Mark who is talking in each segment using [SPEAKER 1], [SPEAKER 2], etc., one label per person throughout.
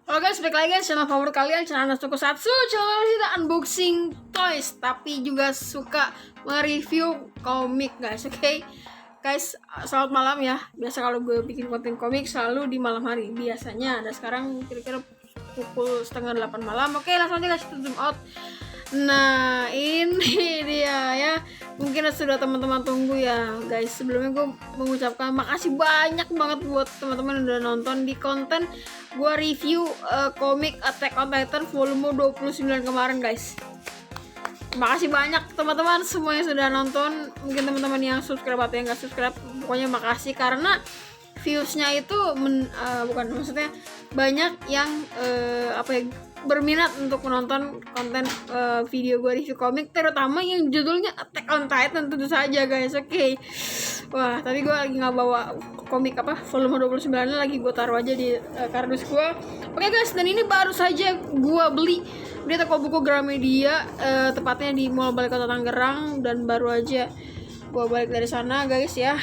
[SPEAKER 1] Halo guys, balik lagi channel favorit kalian, channel Tokusatsu. Channel kita unboxing toys, tapi juga suka mereview komik guys, oke? Guys, selamat malam ya. Biasa kalau gue bikin konten komik selalu di malam hari biasanya. Dan sekarang kira-kira pukul 7:30 malam. Oke, langsung aja guys, zoom out. Nah, ini dia ya. Mungkin sudah teman-teman tunggu ya guys. Sebelumnya gue mengucapkan makasih banyak banget buat teman-teman yang udah nonton di konten gue review komik Attack on Titan volume 29 kemarin guys. Makasih banyak teman-teman semua yang sudah nonton. Mungkin teman-teman yang subscribe atau yang gak subscribe, pokoknya makasih karena viewsnya itu bukan maksudnya banyak yang berminat untuk menonton konten video gue review komik, terutama yang judulnya Attack on Titan tentu saja guys. Oke. Wah, tadi gue lagi nggak bawa komik volume 29 lagi gue taruh aja di kardus gue. Oke guys, dan ini baru saja gue beli di toko buku Gramedia, tepatnya di Mall Balai Kota Tangerang, dan baru aja gue balik dari sana guys ya.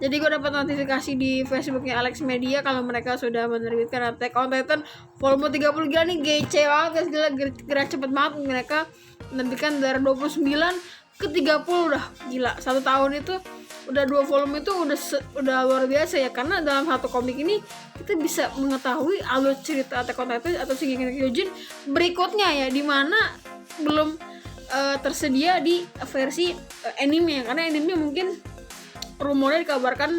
[SPEAKER 1] Jadi gue dapat notifikasi di Facebooknya Alex Media kalau mereka sudah menerbitkan Attack on Titan volume 30. Gila nih, gece banget guys, gila gerak cepet banget mereka menerbitkan dari 29 ke 30 udah gila. 1 tahun itu udah 2 volume itu udah luar biasa ya, karena dalam satu komik ini kita bisa mengetahui alur cerita Attack on Titan atau Shingeki no Kyojin berikutnya ya, dimana belum tersedia di versi anime, karena anime mungkin rumornya dikabarkan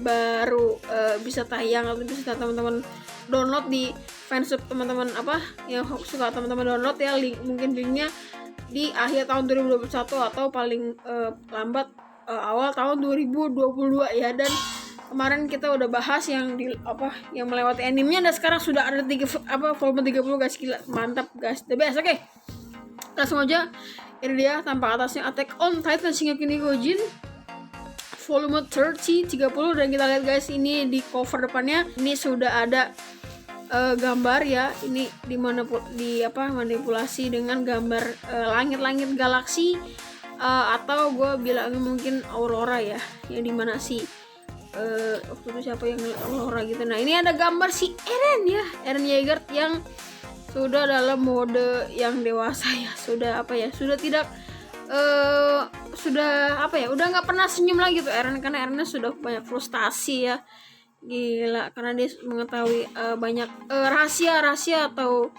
[SPEAKER 1] baru bisa tayang atau bisa teman-teman download di fansub teman-teman yang suka teman-teman download ya, mungkin linknya di akhir tahun 2021 atau paling lambat awal tahun 2022 ya. Dan kemarin kita udah bahas yang yang melewati animenya, dan sekarang sudah ada volume 30 guys, gila mantap guys, the best. Oke. Langsung aja, ini dia tampak atasnya Attack on Titan Shingeki no Kyojin volume 30, dan kita lihat guys, ini di cover depannya ini sudah ada gambar ya. Ini manipulasi dengan gambar langit-langit galaksi, atau gue bilang mungkin aurora ya, yang dimana waktu itu siapa yang aurora gitu. Nah, ini ada gambar si Eren ya, Eren Yeager yang sudah dalam mode yang dewasa ya, sudah tidak udah nggak pernah senyum lagi tuh Eren, karena Erennya sudah banyak frustasi ya, gila, karena dia mengetahui banyak rahasia atau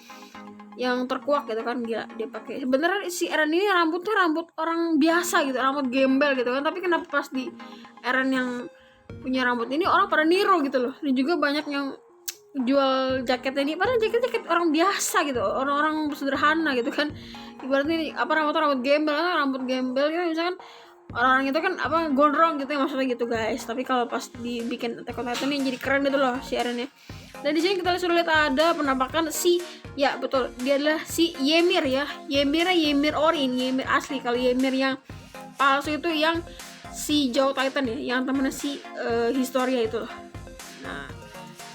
[SPEAKER 1] yang terkuak gitu kan, gila. Dia pakai, sebenarnya si Eren ini rambutnya rambut orang biasa gitu, rambut gembel gitu kan, tapi kenapa pas di Eren yang punya rambut ini orang pada niru gitu loh. Dan juga banyak yang jual jaket ini, padahal jaket orang biasa gitu, orang-orang sederhana gitu kan. Ibaratnya ini rambut gembel, gitu misalkan orang-orang itu kan gondrong gitu ya, maksudnya gitu guys. Tapi kalau pas dibikin Attack on Titan ini jadi keren gitu loh si Eren ya. Dan di sini kita sudah lihat ada penampakan ya betul, dia adalah si Ymir ya. Ymir Orin, Ymir asli. Kalau Ymir yang palsu itu yang si Joe Titan ya, yang temennya si Historia itu loh. Nah,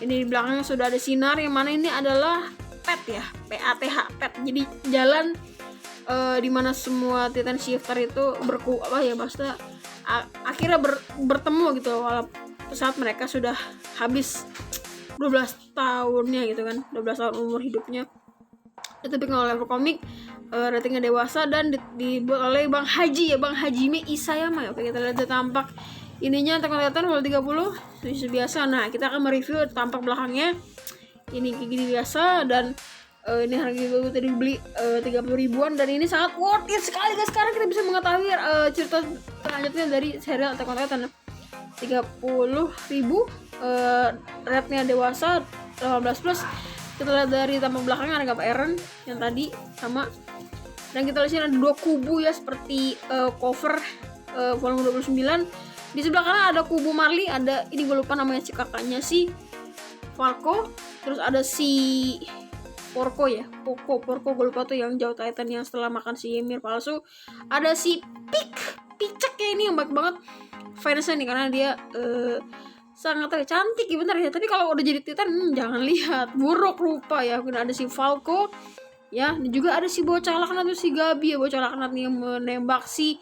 [SPEAKER 1] ini di belakangnya sudah ada sinar, yang mana ini adalah PATH ya, PATH. Jadi jalan di mana semua Titan Shifter itu maksudnya akhirnya bertemu gitu, walau saat mereka sudah habis 12 tahunnya gitu kan, 12 tahun umur hidupnya. Itu bikin oleh komik, ratingnya dewasa, dan dibuat oleh Bang Hajime Isayama ya. Oke, kita lihat tampak ininya Attack on Titan volume 30 seperti biasa. Nah, kita akan mereview tampak belakangnya. Ini kayak gini biasa, dan ini harga gue tadi beli 30 ribuan, dan ini sangat worth it sekali guys. Sekarang kita bisa mengetahui cerita selanjutnya dari serial Attack on Titan. 30.000, rate-nya dewasa 18+. Kita lihat dari tampak belakangnya ada gambar Eren yang tadi sama, dan kita lihat sini ada 2 kubu ya, seperti cover volume 29. Di sebelah kanan ada kubu Marley, ada ini gue lupa namanya si kakaknya si Falco, terus ada si Porco ya, Porco gue lupa tuh, yang Joe Titan yang setelah makan si Ymir palsu. Ada si Picek ya, ini yang baik banget fansnya nih, karena dia sangat cantik ya, bener ya. Tapi kalau udah jadi Titan jangan lihat, buruk rupa ya. Kemudian ada si Falco ya, dan juga ada si bocah laknat tuh, si Gabi ya, bocah laknat yang menembak si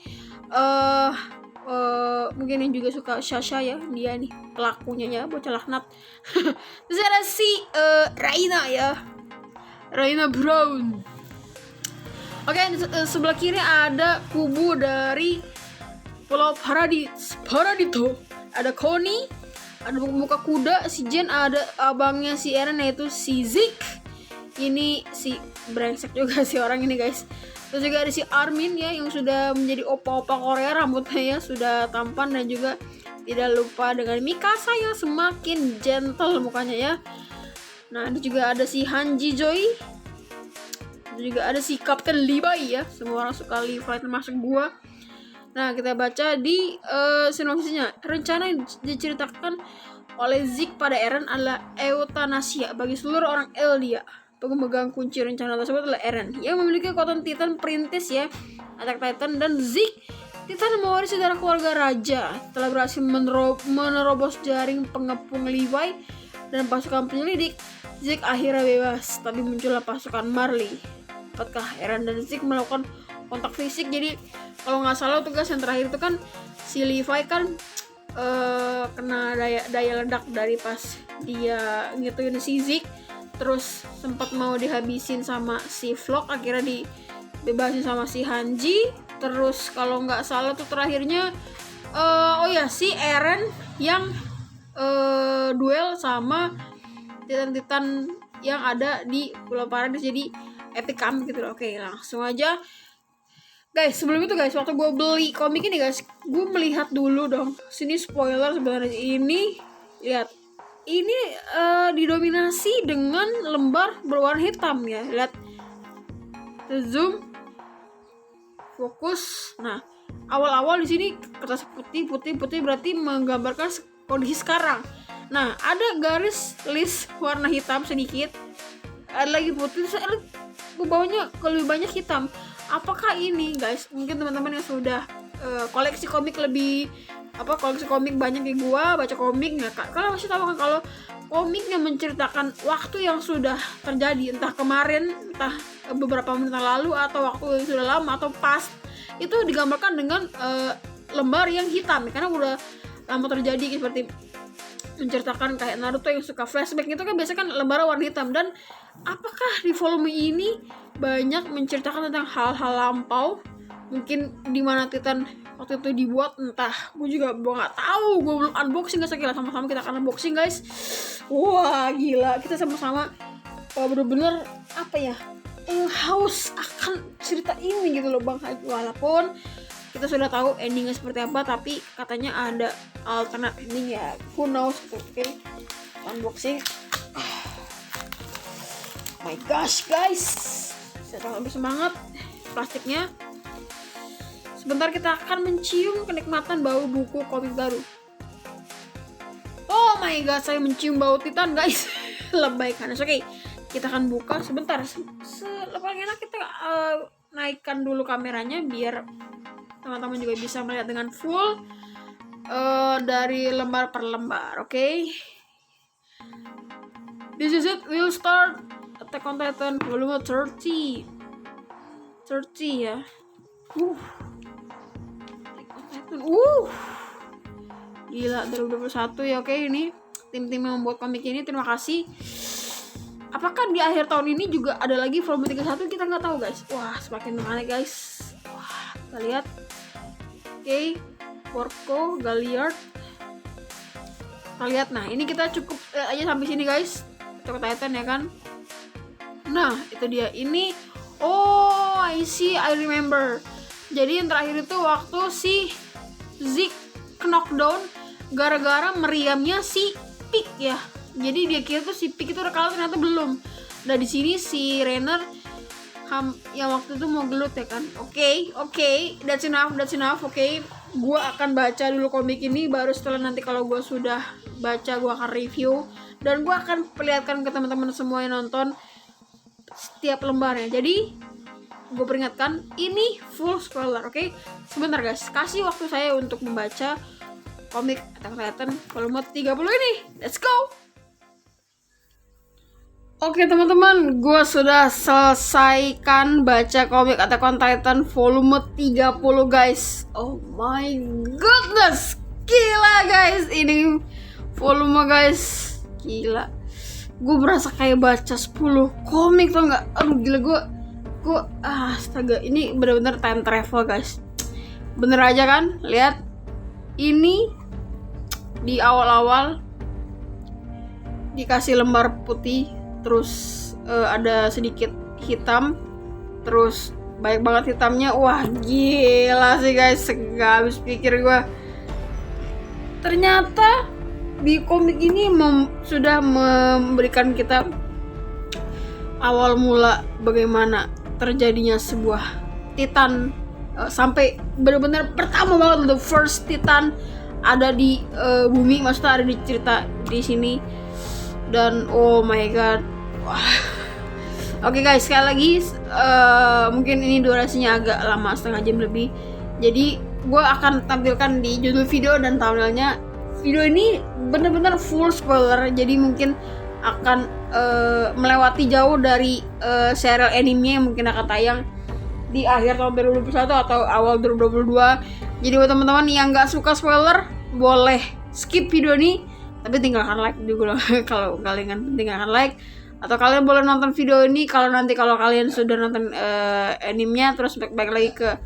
[SPEAKER 1] mungkin yang juga suka Sasha ya, dia nih pelakunya ya, bocah laknat. Terus ada si Raina ya, Raina Brown. Oke, sebelah kiri ada kubu dari Pulau Paradito. Ada Connie, ada muka kuda, si Jen, ada abangnya si Eren yaitu si Zeke. Ini si brengsek juga si orang ini guys. Terus juga ada si Armin ya, yang sudah menjadi opa-opa Korea, rambutnya ya sudah tampan, dan juga tidak lupa dengan Mikasa yang semakin gentle mukanya ya. Nah, ini juga ada si Hanji Joy. Juga ada si Captain Levi ya, semua orang suka Levi termasuk gua. Nah, kita baca di sinopsisnya. Rencana yang diceritakan oleh Zeke pada Eren adalah eutanasia bagi seluruh orang Eldia. Pemegang kunci rencana tersebut adalah Eren yang memiliki kekuatan Titan perintis ya, Attack Titan, dan Zeke Titan mewarisi darah keluarga raja. Telah berhasil menerobos jaring pengepung Levi dan pasukan penyelidik. Zeke akhirnya bebas, tapi muncullah pasukan Marley. Apakah Eren dan Zeke melakukan kontak fisik? Jadi kalau nggak salah tugas yang terakhir itu kan si Levi kan kena daya ledak dari pas dia ngituin si Zeke, terus sempat mau dihabisin sama si Flock, akhirnya dibebasin sama si Hanji. Terus kalau nggak salah tuh terakhirnya si Eren yang duel sama Titan-Titan yang ada di Pulau Paradis, jadi epic comic gitu loh. Oke, langsung aja guys. Sebelum itu guys, waktu gue beli komik ini guys, gue melihat dulu dong, sini spoiler sebenarnya. Ini lihat, ini didominasi dengan lembar berwarna hitam ya, lihat, zoom, fokus. Nah, awal-awal di sini kertas putih berarti menggambarkan kondisi sekarang. Nah, ada garis list warna hitam sedikit, ada lagi putih, gue bawahnya lebih banyak hitam. Apakah ini guys, mungkin teman-teman yang sudah koleksi komik banyak kayak gua, baca komik nggak kak? Kalian masih tahu kan kalau komik yang menceritakan waktu yang sudah terjadi, entah kemarin, entah beberapa menit lalu, atau waktu yang sudah lama atau past, itu digambarkan dengan lembar yang hitam karena udah lama terjadi. Seperti menceritakan kayak Naruto yang suka flashback itu kan biasanya kan lembar warna hitam. Dan apakah di volume ini banyak menceritakan tentang hal-hal lampau, mungkin di mana Titan waktu itu dibuat, entah, gue nggak tahu, gue belum unboxing guys. Gila, sama-sama kita akan unboxing guys. Wah gila, kita sama-sama bener-bener haus akan cerita ini gitu loh bang. Walaupun kita sudah tahu endingnya seperti apa, tapi katanya ada alternate ending ya, who knows. Oke, unboxing. My gosh guys, saya lebih semangat. Plastiknya, sebentar kita akan mencium kenikmatan bau buku komik baru. Oh my god, saya mencium bau Titan guys. Lebay kan. Oke, kita akan buka sebentar. Paling enak kita naikkan dulu kameranya biar teman-teman juga bisa melihat dengan full dari lembar per lembar. Oke. This is it. We'll start Attack on Titan volume 30 ya. Attack on Titan. Gila, 2021 ya. Oke, ini tim-tim yang membuat komik ini, terima kasih. Apakah di akhir tahun ini juga ada lagi volume 31? Kita nggak tahu guys. Wah, semakin menarik guys. Wah, kita lihat. Oke, Porco, Galliard. Kita lihat. Nah, ini kita cukup aja sampai sini guys. Attack on Titan ya kan. Nah, itu dia. Ini I see, I remember. Jadi yang terakhir itu waktu si Zeke knockdown gara-gara meriamnya si Pik ya. Jadi dia kira tuh si Pik itu udah kalah, ternyata belum. Nah, di sini si Rainer yang waktu itu mau gelut ya kan. Oke, that's enough. Oke, gua akan baca dulu komik ini, baru setelah nanti kalau gua sudah baca gua akan review dan gua akan perlihatkan ke teman-teman semua yang nonton setiap lembarnya. Jadi gue peringatkan, ini full spoiler. Oke? Sebentar guys, kasih waktu saya untuk membaca komik Attack on Titan volume 30 ini. Let's go. Oke teman-teman, gue sudah selesaikan baca komik Attack on Titan volume 30 guys. Oh my goodness, gila guys, ini volume guys, gila. Gue berasa kayak baca 10 komik tau nggak? Aduh gila, gue astaga, ini bener-bener time travel guys. Bener aja kan, lihat ini di awal-awal dikasih lembar putih, terus ada sedikit hitam, terus banyak banget hitamnya. Wah gila sih guys, gak habis pikir gue. Ternyata di komik ini sudah memberikan kita awal mula bagaimana terjadinya sebuah Titan, sampai benar-benar pertama banget, the first Titan ada di bumi, maksudnya ada di cerita di sini. Dan oh my god, wah. Oke guys, sekali lagi mungkin ini durasinya agak lama, setengah jam lebih, jadi gue akan tampilkan di judul video dan thumbnailnya. Video ini benar-benar full spoiler, jadi mungkin akan melewati jauh dari serial anime yang mungkin akan tayang di akhir tahun 2021 atau awal 2022. Jadi buat teman-teman yang nggak suka spoiler, boleh skip video ini, tapi tinggalkan like juga kalau kalian tinggalkan like. Atau kalian boleh nonton video ini kalau kalian sudah nonton animenya, terus back lagi ke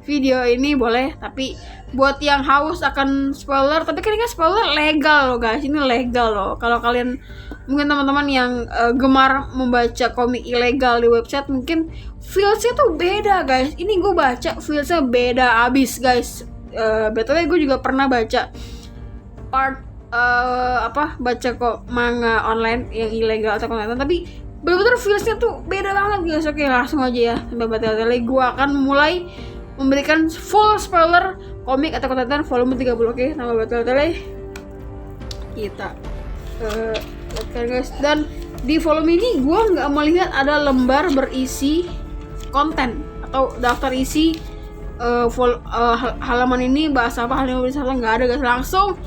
[SPEAKER 1] video ini boleh. Tapi buat yang haus akan spoiler, tapi kan ini spoiler legal loh guys, ini legal loh. Kalau kalian mungkin teman-teman yang gemar membaca komik ilegal di website, mungkin feelsnya tuh beda guys. Ini gue baca feelsnya beda abis guys. Betulnya gue juga pernah baca baca kok manga online yang ilegal atau konten, tapi bener-bener feelsnya tuh beda banget guys. Oke, langsung aja ya, sampai bertele-tele gue akan mulai memberikan full spoiler komik atau konten volume 30. Oke, sampai bertele-tele kita lihat guys. Dan di volume ini gue nggak melihat ada lembar berisi konten atau daftar isi halaman ini bahasa apa, halaman berisi apa, nggak ada guys. Langsung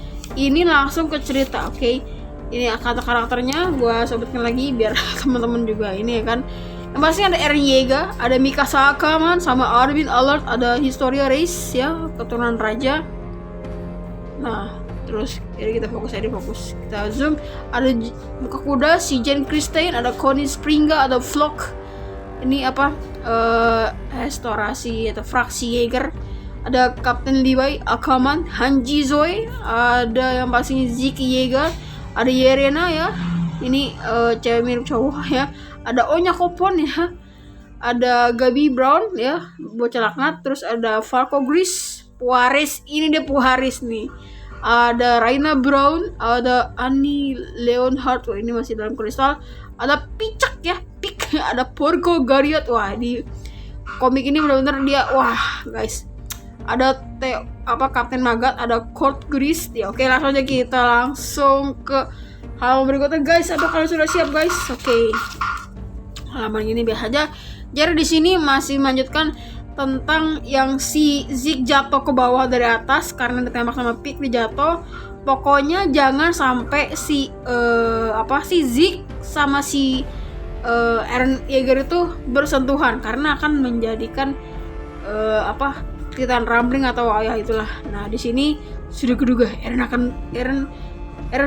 [SPEAKER 1] ke cerita. Oke. Ini kata karakternya gue sebutkan lagi biar teman-teman juga ini ya kan. Yang pasti ada Eren Yeager, ada Mikasa Akaman, sama Armin Alert, ada Historia Reis ya, keturunan raja. Nah, terus jadi kita fokus. Kita zoom. Ada muka kuda si Jen Christine, ada Connie Springa, ada Flock. Ini apa? Restorasi atau fraksi Yeager. Ada Kapten Levi Akaman, Hanji Zoe, ada yang pastinya Ziki Yeager, ada Yerena ya, ini cewek mirip cowok ya, ada Onya Kopon ya, ada Gabi Brown ya, bocah laknat, terus ada Falco Gris, Puaris, ini dia Puaris nih, ada Raina Brown, ada Annie Leonhardt, wah ini masih dalam kristal, ada Picak ya, ada Porco Gariot. Wah di komik ini benar-benar dia, wah guys. Ada Kapten Magat, ada Court Gris ya. Oke, langsung aja kita langsung ke halaman berikutnya guys. Apa kalian sudah siap guys? Oke. Halaman ini biasa aja. Jadi di sini masih melanjutkan tentang yang si Zeke jatuh ke bawah dari atas karena ditembak sama Pig, dia jatuh. Pokoknya jangan sampai si Zeke sama si Eren Yeager itu bersentuhan karena akan menjadikan Titan Rumbling atau ya itulah. Nah di sini sudah keduga Eren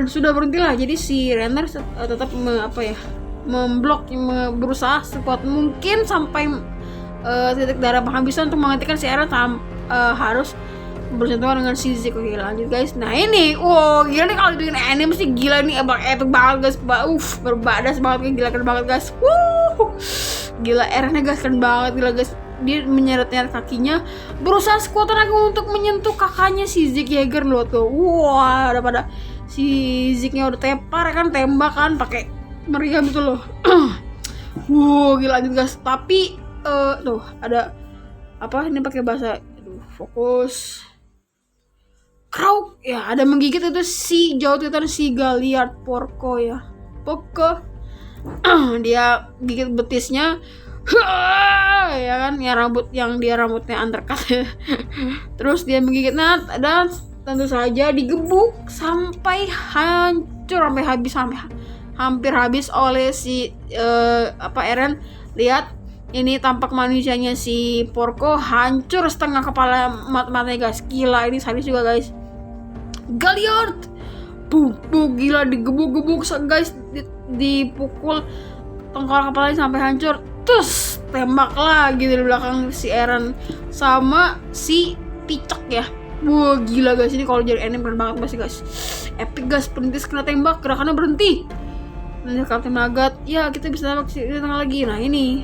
[SPEAKER 1] sudah berhenti lah. Jadi si Renner tetap memblok, berusaha sekuat mungkin sampai titik darah penghabisan untuk menghentikan si Eren harus bersentuhan dengan si Zeke. Oke lanjut guys. Nah ini, gila nih kalau bikin anime sih gila nih, epic banget guys. Berbadas banget, gila keren banget guys. Gila Erennya guys, keren banget gila guys. Dia menyeret-nyeret kakinya, berusaha sekuat tenaga untuk menyentuh kakaknya si Zeke Yeager loh tuh. Wah, daripada si Zeke-nya udah tembak kan pakai meriam itu loh. Gila lanjut guys. Tapi tuh ada apa ini pakai bahasa, fokus. Krauk ya, ada menggigit itu si Jawa Titan, si Galliard Porco ya. Porco. Dia gigit betisnya. Ya kan, ya rambutnya undercut. Terus dia menggigitnya dan tentu saja digebuk sampai hancur, sampai hampir habis oleh si Eren. Lihat ini tampak manusianya si Porco hancur setengah kepala matanya guys. Gila, ini sadis juga guys. Galliard gila, digebuk-gebuk guys, dipukul tengkorak kepalanya sampai hancur. Terus tembak lagi dari belakang si Eren sama si Picok ya. Wah gila guys, ini kalau jadi anime keren banget pasti guys. Epic guys, perintis kena tembak, gerakannya berhenti. Nanti Captain Nugget, ya kita bisa tembak di tengah lagi. Nah ini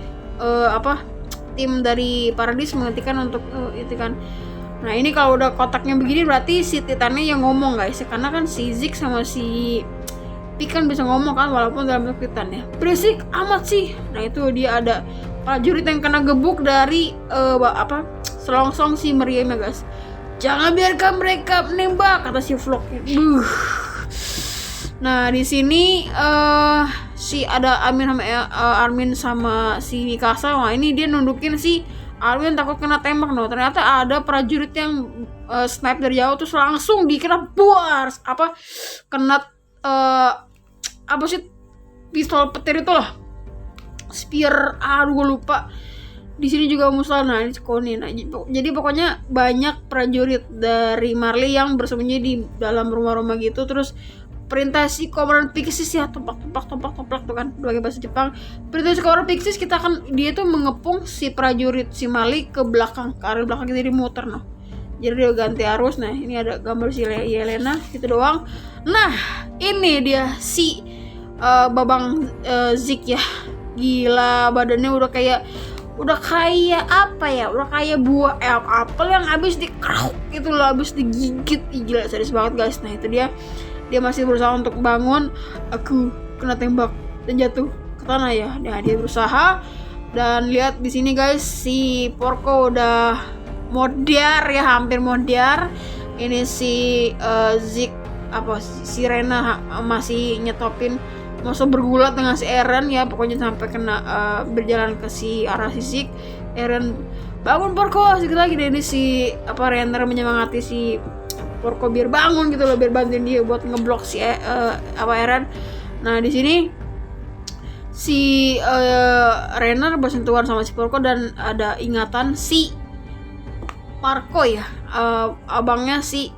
[SPEAKER 1] tim dari Paradis menghentikan untuk itu kan. Nah ini kalau udah kotaknya begini berarti si Titannya yang ngomong guys, karena kan si Zik sama si Pi kan bisa ngomong kan walaupun dalam bentuk Titan ya. Berisik amat sih. Nah itu dia ada prajurit yang kena gebuk dari selongsong si Miriam ya guys. Jangan biarkan mereka menembak, kata si Vlog. Nah di sini si ada Armin sama si Mikasa. Wah ini dia nundukin si Armin takut kena tembak. No ternyata ada prajurit yang snipe dari jauh terus langsung dikira buar kena pistol petir itu lah, spear. Gue lupa. Di sini juga musnah. Nah ini Koni. Nah, jadi pokoknya banyak prajurit dari Marley yang bersembunyi di dalam rumah-rumah gitu. Terus perintah si Komandan Pixis ya, toplak tuh kan sebagai bahasa Jepang. Perintah si Komandan Pixis dia tuh mengepung si prajurit si Marley ke belakang, ke arah belakang, jadi muter noh. Jadi dia ganti arus. Nah ini ada gambar si Yelena gitu doang. Nah ini dia si Babang Zik ya. Gila, badannya udah kayak buah apel yang habis dikeruk gitu loh, habis digigit. Gila sadis banget guys. Nah itu dia masih berusaha untuk bangun. Aku kena tembak dan jatuh ke tanah ya. Nah dia berusaha, dan lihat di sini guys si Porco udah modar ya, hampir modar. Ini si Zik si Rena masih nyetopin masa bergulat dengan si Eren ya, pokoknya sampai kena berjalan ke si arah si Zik. Eren bangun Porco sedikit lagi. Dan ini si Renner menyemangati si Porco biar bangun gitu loh, biar bantuin dia buat ngeblok si Eren. Nah di sini si Renner bersentuhan sama si Porco dan ada ingatan si Marco ya, abangnya si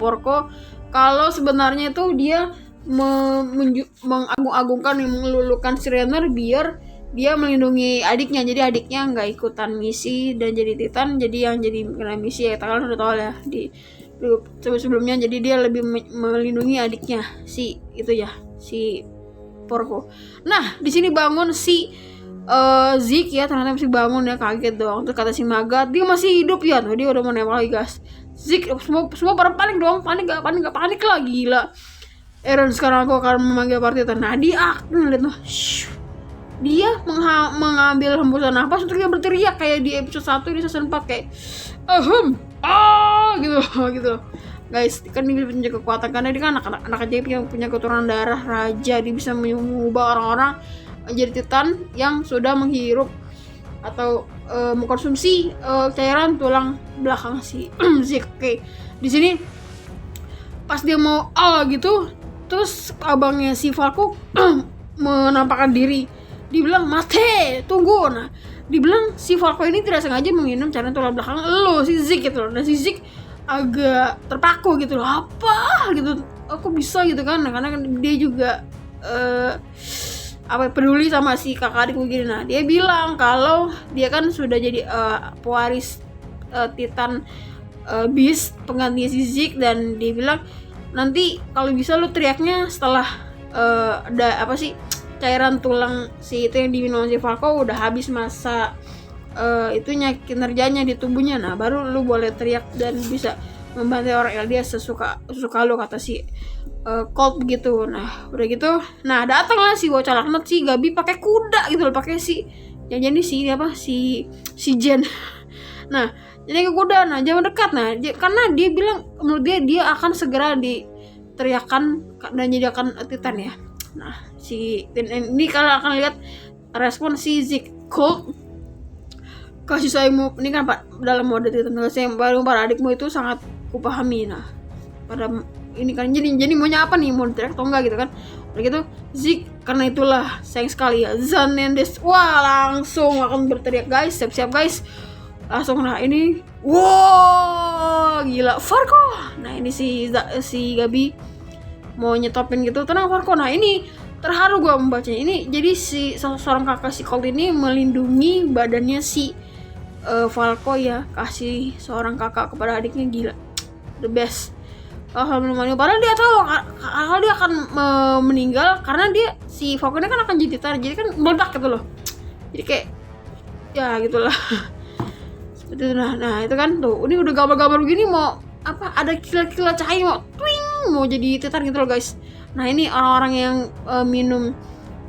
[SPEAKER 1] Porco, kalau sebenarnya itu dia mengagung-agungkan, melulukan si Renner biar dia melindungi adiknya. Jadi adiknya nggak ikutan misi dan jadi Titan, jadi yang jadi kena misi ya, kalian udah tahu ya di sebelumnya. Jadi dia lebih melindungi adiknya si Porco. Nah di sini bangun si Zik ya, ternyata masih bangun ya, kaget dong. Terus kata si Magat, dia masih hidup ya. Tuh dia udah mau nembak lagi guys. Zik semua pada panik dong, panik lah, gila. Eren, sekarang aku akan memanggil Titan. Nah dia lihat tuh, dia mengambil hembusan nafas untuk dia berteriak kayak di episode 1 di season 4 kayak gitu guys. Kan dia punya kekuatan karena dia kan anak ajaib yang punya keturunan darah raja. Dia bisa mengubah orang-orang menjadi Titan yang sudah menghirup atau mengkonsumsi cairan tulang belakang si Zik. Oke. Di sini pas dia mau gitu, terus abangnya si Falco menampakkan diri. Dibilang mate, tunggu. Nah dibilang si Falco ini tidak sengaja menginum cairan tulang belakang lo si Zik gitu loh. Dan si Zik agak terpaku gitu loh, apa gitu, aku bisa gitu kan. Nah, karena dia juga peduli sama si kakak adik begini. Nah dia bilang kalau dia kan sudah jadi pewaris Titan Beast, pengganti si Zik. Dan dia bilang nanti kalau bisa lu teriaknya setelah cairan tulang si itu yang diminum si Falco udah habis masa itunya, kinerjanya di tubuhnya. Nah baru lu boleh teriak dan bisa membantu orang LDS sesuka lu, kata si Colt begitu. Nah udah gitu, nah datanglah si bocah laknat si Gabi pakai kuda gitu loh, pakai si yang jadi si Jen. Nah jadi ke kuda. Nah jangan dekat. Nah karena dia bilang menurut dia akan segera diteriakan dan jadi akan Titan ya. Nah ini kalian akan lihat respon si Zik. Colt, kasih sayangmu ini kan Pak dalam mode Titan, kasih sayang baru para adikmu itu sangat kupahami. Nah pada ini kan, jadi maunya apa nih, mau teriak atau enggak gitu kan. Udah gitu Zeke, karena itulah sayang sekali ya Zan Mendes, wah langsung akan berteriak guys, siap-siap guys, langsung. Nah ini wow gila Falco. Nah ini si Gabi mau nyetopin gitu, tenang Falco. Nah ini terharu gue membacanya ini. Jadi si seorang kakak si Colt ini melindungi badannya si Falco ya, kasih seorang kakak kepada adiknya, gila the best. Alhamdulillah, padahal dia tahu kalau dia akan meninggal karena dia si Falco ini kan akan jadi Titan, jadi kan meledak gitu loh, jadi kayak ya gitulah. Seperti itu. Nah itu kan tuh, ini udah gambar-gambar begini mau apa, ada kilat-kilat cahaya mau twing, mau jadi Titan gitu loh guys. Nah ini orang-orang yang minum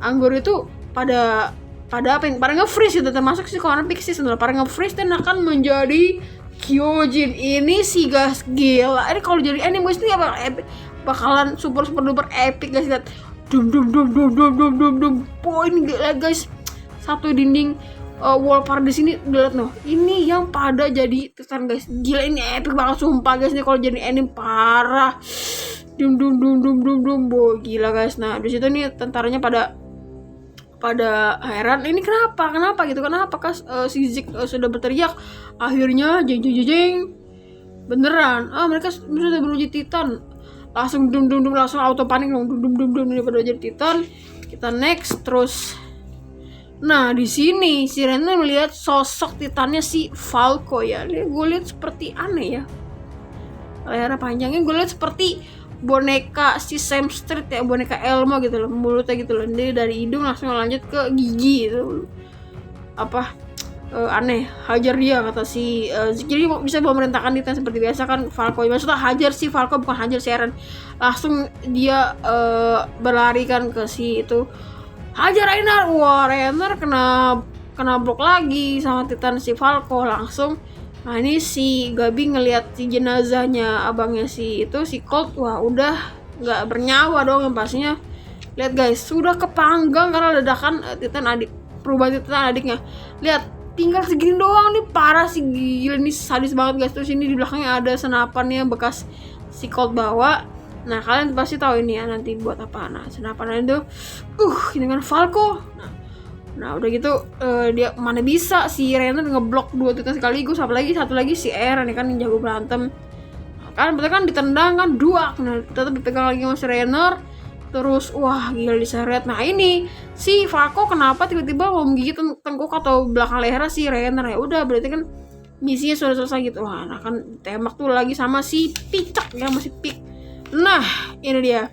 [SPEAKER 1] anggur itu pada apa yang pada nge-freeze gitu, termasuk si Connor Pixis adalah pada nge-freeze dan akan menjadi Kyojin. Ini sih guys gila, ini kalau jadi anime ini bakalan super duper epic guys. Lihat dum poin gila guys, satu dinding wall paradis ini lihat noh, ini yang pada jadi Titan guys, gila ini epic banget sumpah guys. Ini kalau jadi anime parah, dum boy gila guys. Nah di situ nih tentaranya pada heran, ini kenapa gitu, kenapa si Zeke sudah berteriak, akhirnya jeng beneran mereka sudah menuju Titan, langsung dum langsung auto panik dong, dum ini pada jadi Titan. Kita next terus. Nah di sini si Rainer melihat sosok Titannya si Falco ya, ini gue lihat seperti aneh ya, lehernya panjangnya gue lihat seperti boneka si Sam Street ya, boneka Elmo gitu loh, mulutnya gitu loh, dia dari hidung langsung lanjut ke gigi gitu, apa aneh, hajar dia kata si jadi bisa memerintahkan Titan seperti biasa kan Falco, maksudnya hajar si Falco bukan hajar si Eren, langsung dia berlari kan ke si itu, hajar Rainer. Wah Rainer kena blok lagi sama Titan si Falco langsung. Nah ini si Gabi ngelihat si jenazahnya abangnya si Colt, wah udah nggak bernyawa dong yang pastinya. Lihat guys, sudah kepanggang karena ledakan Titan adik, perubahan Titan adiknya. Lihat tinggal segini doang nih, parah sih, gila ini sadis banget guys. Terus ini di belakangnya ada senapannya bekas si Colt bawa. Nah kalian pasti tahu ini ya nanti buat apa. Nah senapan itu ini kan Falco. Nah udah gitu dia mana bisa si Rainer ngeblok 2 Titan sekaligus, apalagi satu lagi si Eren ya kan yang jago berantem kan, betul kan ditendang kan 2, nah tetap dipegang lagi sama si Rainer, terus wah gila diseret. Nah ini si Falco kenapa tiba-tiba mau menggigit tengkuk atau belakang leher si Rainer, ya udah berarti kan misinya sudah selesai gitu. Wah nah kan tembak tuh lagi sama si Picak ya, masih Pic. Nah ini dia,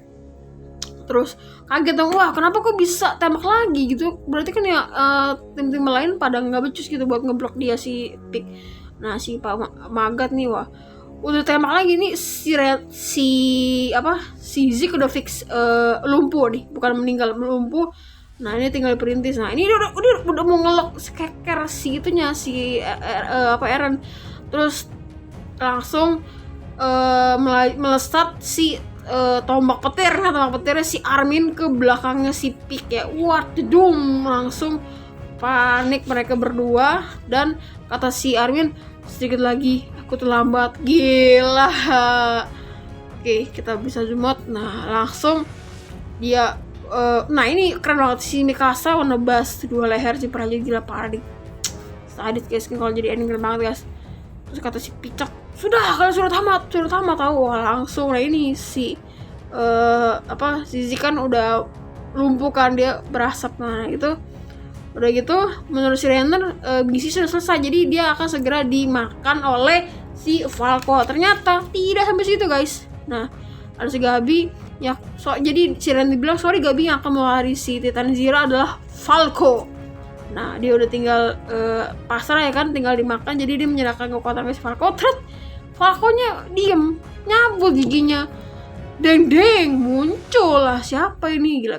[SPEAKER 1] terus kaget dong, wah kenapa kok bisa tembak lagi gitu, berarti kan ya tim-tim lain pada nggak becus gitu buat ngeblok dia si Pic. Nah si Pak Magat nih wah udah tembak lagi nih, si Zeke udah fix lumpuh nih, bukan meninggal, lumpuh. Nah ini tinggal perintis. Nah ini udah mau ngelok skeker si itunya si Eren, terus langsung melesat si tombak petirnya si Armin ke belakangnya si Pic ya. Waduh, langsung panik mereka berdua, dan kata si Armin, sedikit lagi aku terlambat. Gila. Oke, kita bisa zoom out. Nah langsung dia nah ini keren banget, si Mikasa menebas 2 leher si prajurit, gila parah di sadis guys, kalau jadi ending keren banget guys. Terus kata si Picak, sudah kalian sudah tamat tahu. Wah langsung. Nah ini si si Zeke kan udah lumpuh kan, dia berasap. Nah itu udah gitu menurut si Rainer misi sudah selesai, jadi dia akan segera dimakan oleh si Falco. Ternyata tidak sampai situ guys. Nah ada si Gabi ya, jadi si Rainer bilang sorry Gabi, yang akan mewarisi Titan Zero adalah Falco. Nah dia udah tinggal pasrah ya kan, tinggal dimakan. Jadi dia menyerahkan kekuatan ke Falco. Terus Falconya diem, nyabut giginya, deng muncul lah siapa ini, gila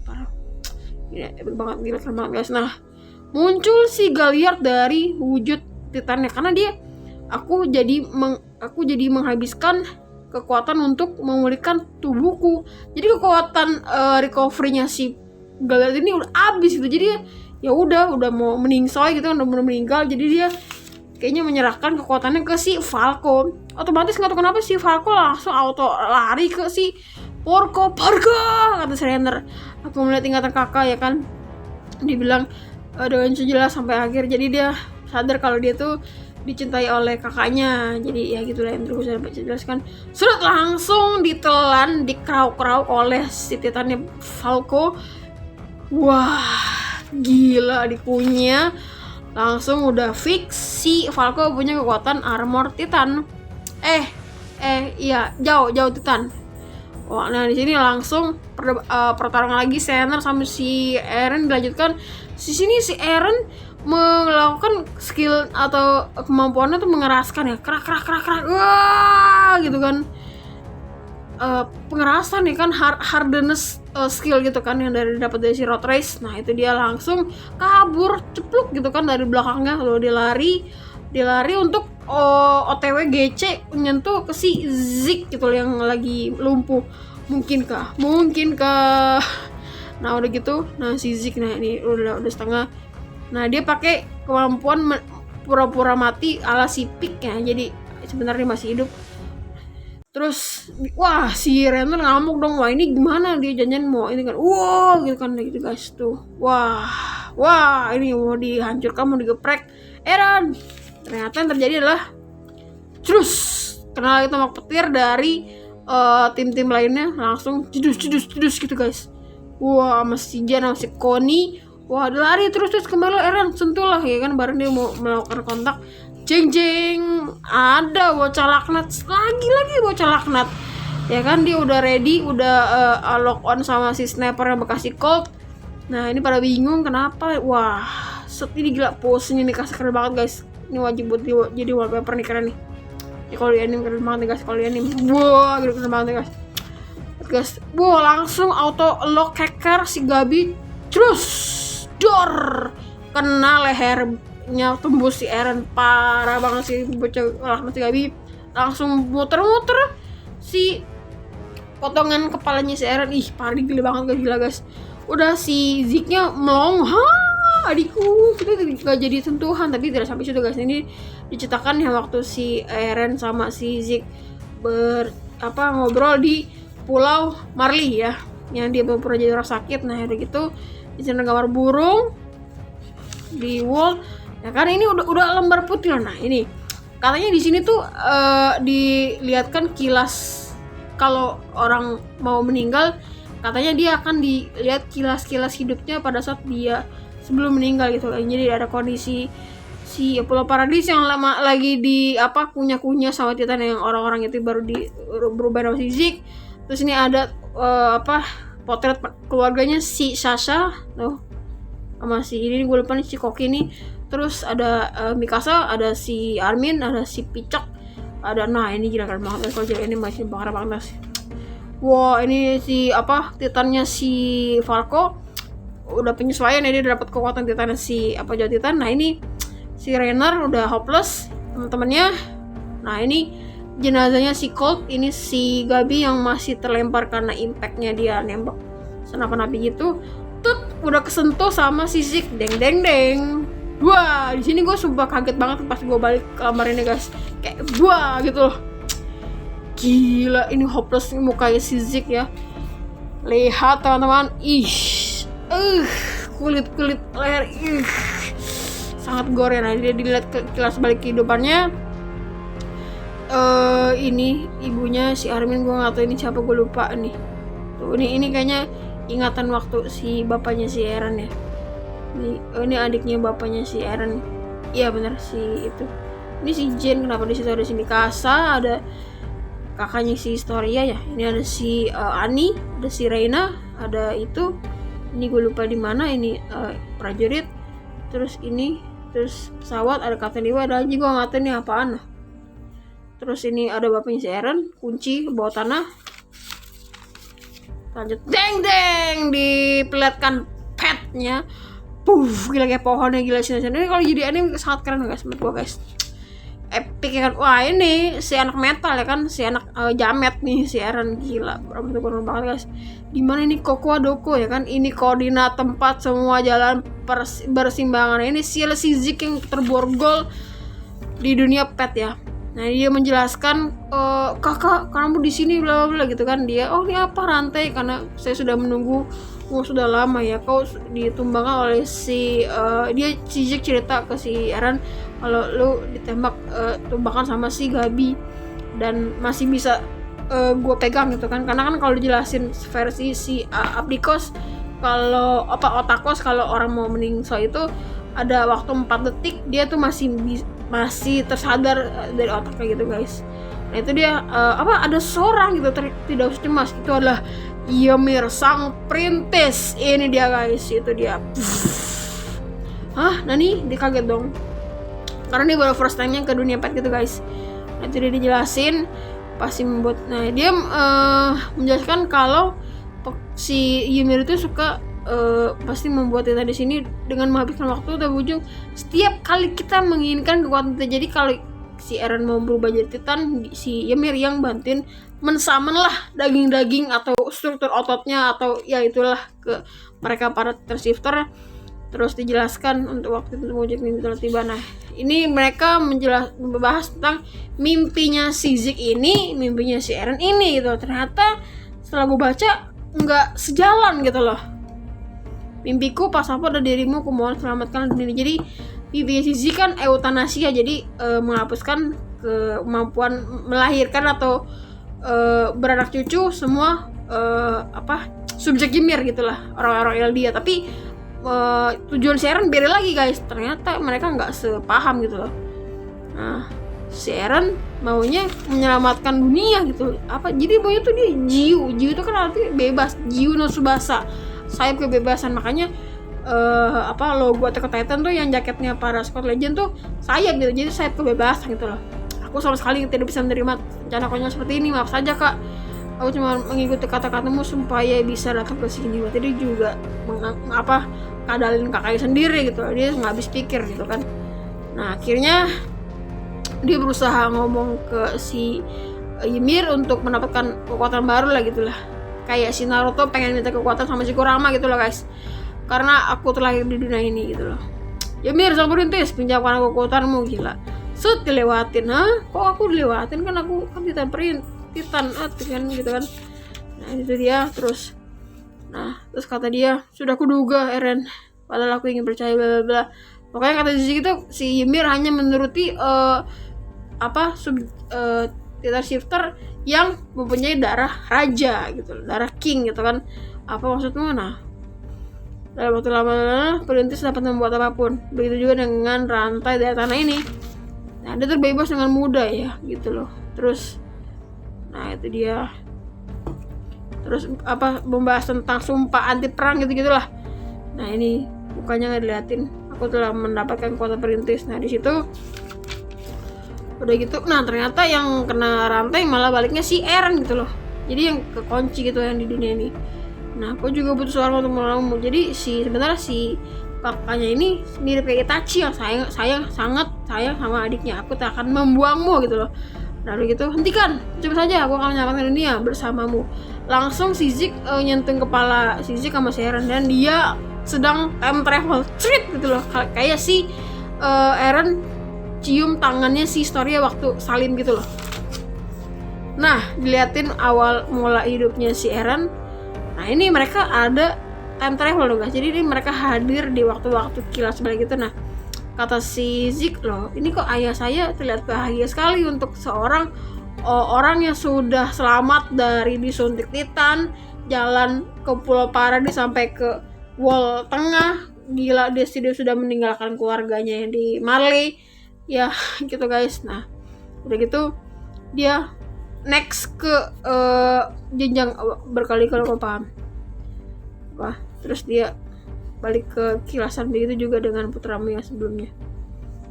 [SPEAKER 1] parah, gila epic banget, gila keren banget guys. Nah muncul si Galliard dari wujud Titannya, karena dia aku jadi menghabiskan kekuatan untuk memulihkan tubuhku. Jadi kekuatan recovery-nya si Galliard ini udah habis gitu. Jadi ya udah mau meningsoy gitu kan, udah meninggal. Jadi dia kayaknya menyerahkan kekuatannya ke si Falco. Otomatis nggak tahu kenapa si Falco langsung auto lari ke si Porco. Kata si Rainer, aku melihat tingkatan kakak ya kan. Dibilang dengan sejelas sampai akhir. Jadi dia sadar kalau dia tuh dicintai oleh kakaknya. Jadi ya gitulah yang terus saya jelaskan. Sudah langsung ditelan, dikrauk-krauk oleh si Titannya Falco. Wah, gila dikunyah. Langsung udah fix si Falco punya kekuatan armor Titan. Iya, jauh Titan. Wah, nah di sini langsung pertarungan lagi Rainer sama si Eren dilanjutkan. Di sini si Eren melakukan skill atau kemampuannya tuh mengeraskan ya, krak, wah gitu kan. Pengerasan ya kan, hardness skill gitu kan yang dapat dari si Road Race. Nah itu dia langsung kabur cepluk gitu kan dari belakangnya. Lalu dia lari untuk OTW GC menyentuh ke si Zeke gitu yang lagi lumpuh. Mungkinkah? Nah udah gitu, nah si Zeke nah ini udah setengah. Nah dia pakai kemampuan pura-pura mati ala si Pik ya. Jadi sebenarnya masih hidup. Terus wah si Rainer ngamuk dong, wah ini gimana dia janjian mau ini kan, wah gitu kan gitu guys tuh, wah ini mau dihancurkan, mau digeprek Eren. Ternyata yang terjadi adalah terus kena tembak petir dari tim-tim lainnya, langsung jedus gitu guys. Wah masih Jan masih Connie, wah dia lari terus kembali Eren sentuh lah ya kan, bareng dia mau melakukan kontak. Jeng ada bocah laknat lagi bocah laknat ya kan. Dia udah ready, udah lock on sama si sniper yang bekas si Colt. Nah ini pada bingung kenapa. Wah ini gila, pose-nya nih kasih keren banget guys. Ini wajib buat jadi wallpaper nih, keren nih. Ya kalau di anime keren banget nih guys, kalau di anime wah gitu keren banget nih guys. Wah langsung auto lock hacker si Gabi, terus dor kena lehernya, tembus si Eren, parah banget sih bocah laknat si Gabi. Langsung muter-muter si potongan kepalanya si Eren. Ih parah, gila banget guys, gila guys. Udah si Zeke-nya melong, adikku kita gak jadi sentuhan, tapi tidak sampai situ guys. Ini diceritakan ya waktu si Eren sama si Zeke ngobrol di Pulau Marley ya, yang dia pernah jadi orang sakit. Nah udah gitu di sana gambar burung di wall ya kan, ini udah lembar putih. Nah ini katanya di sini tuh dilihatkan kilas kalau orang mau meninggal, katanya dia akan dilihat kilas hidupnya pada saat dia sebelum meninggal gitu. Jadi ada kondisi si Pulau Paradis yang lama lagi di kunyah sama Titan yang orang-orang itu baru berubah nama si Zeke. Terus ini ada potret keluarganya si Sasha tuh sama si ini gue lupa nih, si Koki nih. Terus ada Mikasa, ada si Armin, ada si Picok, ada, nah ini gila keren banget kalau jadi ini masih parah banget sih. Wah ini si Titannya si Falco udah penyesuaian ya, dia dapat kekuatan Titannya si Jawa Titan. Nah ini si Rainer udah hopeless teman-temannya. Nah ini jenazahnya si Colt, ini si Gabi yang masih terlempar karena impactnya dia nembak senapan api gitu. Udah kesentuh sama si Zeke, deng. Wah di sini gue sumpah kaget banget pas gue balik ke kamar ini guys, kayak wah gitu loh. Gila ini hopeless nih mukanya si Zeke ya. Lihat teman-teman, kulit leher sangat gore. Nah dia dilihat kilas balik kehidupannya. Ini ibunya si Armin, gue nggak tahu ini siapa, gue lupa nih. Tuh ini kayaknya ingatan waktu si bapaknya si Eren ya. Ini adiknya bapaknya si Eren. Iya benar si itu. Ini si Jen, kenapa di situ ada si Mikasa, ada kakaknya si Historia ya. Ini ada si Annie, ada si Reina, ada itu. Ini gue lupa di mana ini prajurit. Terus ini, terus pesawat, ada Kapten Iwa, ada aja gue nggak tahu ini apaan. Terus ini ada bapaknya si Eren, kunci bawah tanah. Lanjut, deng diperlihatkan petnya. Gila kayak pohonnya, gila sini. Ini kalau jadi anime sangat keren guys menurut gua guys. Epic ya kan. Wah ini si anak metal ya kan, si anak jamet nih si Eren, gila. Rambutnya keren banget guys. Dimana ini Kokoa Doko ya kan. Ini koordinat tempat semua jalan bersimbangan. Ini si Zeke yang terborgol. di dunia pet ya. Nah dia menjelaskan, kakak kamu di sini bla bla gitu kan. Dia, oh ini apa rantai, karena saya sudah menunggu sudah lama ya, kau ditumbangkan oleh si Zik cerita ke si Eren kalau lu ditembak tumbakan sama si Gabi dan masih bisa gue pegang gitu kan. Karena kan kalau dijelasin versi si Abdikos, kalau Otakos, kalau orang mau meninggal itu ada waktu 4 detik dia tuh masih tersadar dari otaknya gitu guys. Nah itu dia ada seorang gitu tidak usah cemas, itu adalah Ymir sang perintis. Ini dia guys, itu dia. Hah, Nani? Dia kaget dong karena dia baru first time-nya ke dunia pet gitu guys. Nah itu dia dijelasin pasti membuat. Nah dia menjelaskan kalau si Ymir itu suka pasti membuat kita di sini dengan menghabiskan waktu dan ujung setiap kali kita menginginkan kekuatan itu. Jadi kalau si Eren mau berubah jadi Titan, si Ymir yang bantuin mensamen lah daging-daging atau struktur ototnya atau ya itulah ke mereka para Titan Shifter. Terus dijelaskan untuk waktu itu wujud mimpi telah tiba. Nah ini mereka membahas tentang mimpinya si Zik ini, mimpinya si Eren ini gitu. Ternyata setelah gue baca nggak sejalan gitu loh. Mimpiku pas apa ada dirimu, aku mohon selamatkan diri. Jadi mimpinya si Zik kan eutanasia, jadi menghapuskan kemampuan melahirkan atau beranak cucu semua subjek Ymir gitulah, orang-orang Eldia. Tapi tujuan si Eren beda lagi guys, ternyata mereka nggak sepaham gitu loh. Nah si Eren maunya menyelamatkan dunia gitu. Jadi maunya tuh dia Jiu itu kan artinya bebas, Jiu no Tsubasa, sayap kebebasan. Makanya logo Attack on Titan tuh yang jaketnya para Scott Legend tuh sayap gitu, jadi sayap kebebasan gitu loh. Aku sama sekali tidak bisa menerima rencana konyol seperti ini, maaf saja kak, aku cuma mengikuti kata-katamu supaya bisa datang ke sini. Berarti dia juga kadalin kakaknya sendiri gitu, dia nggak habis pikir gitu kan. Nah akhirnya dia berusaha ngomong ke si Ymir untuk mendapatkan kekuatan baru lah gitulah, kayak si Naruto pengen minta kekuatan sama si Kurama gitu loh guys, karena aku terlahir di dunia ini gitu loh. Ymir sang perintis, pinjamkan aku kekuatanmu. Gila, dilewatin. Kok aku dilewatin, kan aku kan Titan Titan kan gitu kan. Nah itu dia. Terus kata dia, sudah kuduga Eren, padahal aku ingin percaya bla bla bla. Pokoknya kata Zik itu si Ymir hanya menuruti Titan Shifter yang mempunyai darah raja gitu, darah king gitu kan. Apa maksudmu? Nah dalam waktu lama perintis dapat membuat apapun. Begitu juga dengan rantai dari tanah ini. Nah dia terbebas dengan mudah ya gitu loh. Terus nah itu dia. Terus membahas tentang sumpah anti perang gitu-gitulah. Nah ini bukannya nggak diliatin, aku telah mendapatkan kekuatan perintis. Nah di situ udah gitu. Nah ternyata yang kena rantai malah baliknya si Eren gitu loh. Jadi yang kekunci gitu yang di dunia ini. Nah aku juga butuh seorang untuk menolongmu. Jadi sebenarnya si kakaknya ini mirip kayak Itachi yang sangat sayang sama adiknya. Aku tak akan membuangmu gitu loh. Lalu gitu, hentikan, coba saja, aku akan menyelamatkan dunia bersamamu. Langsung si Zik nyentuh kepala si Zik sama si Eren, dan dia sedang time travel treat gitu loh. Kayak si Eren cium tangannya si Historia waktu salim gitu loh. Nah diliatin awal mula hidupnya si Eren. Nah ini mereka ada time travel loh guys. Jadi ini mereka hadir di waktu-waktu kilas balik gitu. Nah kata si Zik, loh ini kok ayah saya terlihat bahagia sekali untuk seorang orang yang sudah selamat dari disuntik Titan, jalan ke Pulau Paradis sampai ke Wall Tengah. Gila, dia sudah meninggalkan keluarganya yang di Marley ya gitu guys. Nah udah gitu dia next ke jenjang berkali-kali, kau paham? Terus dia balik ke kilasan begitu juga dengan putramu yang sebelumnya.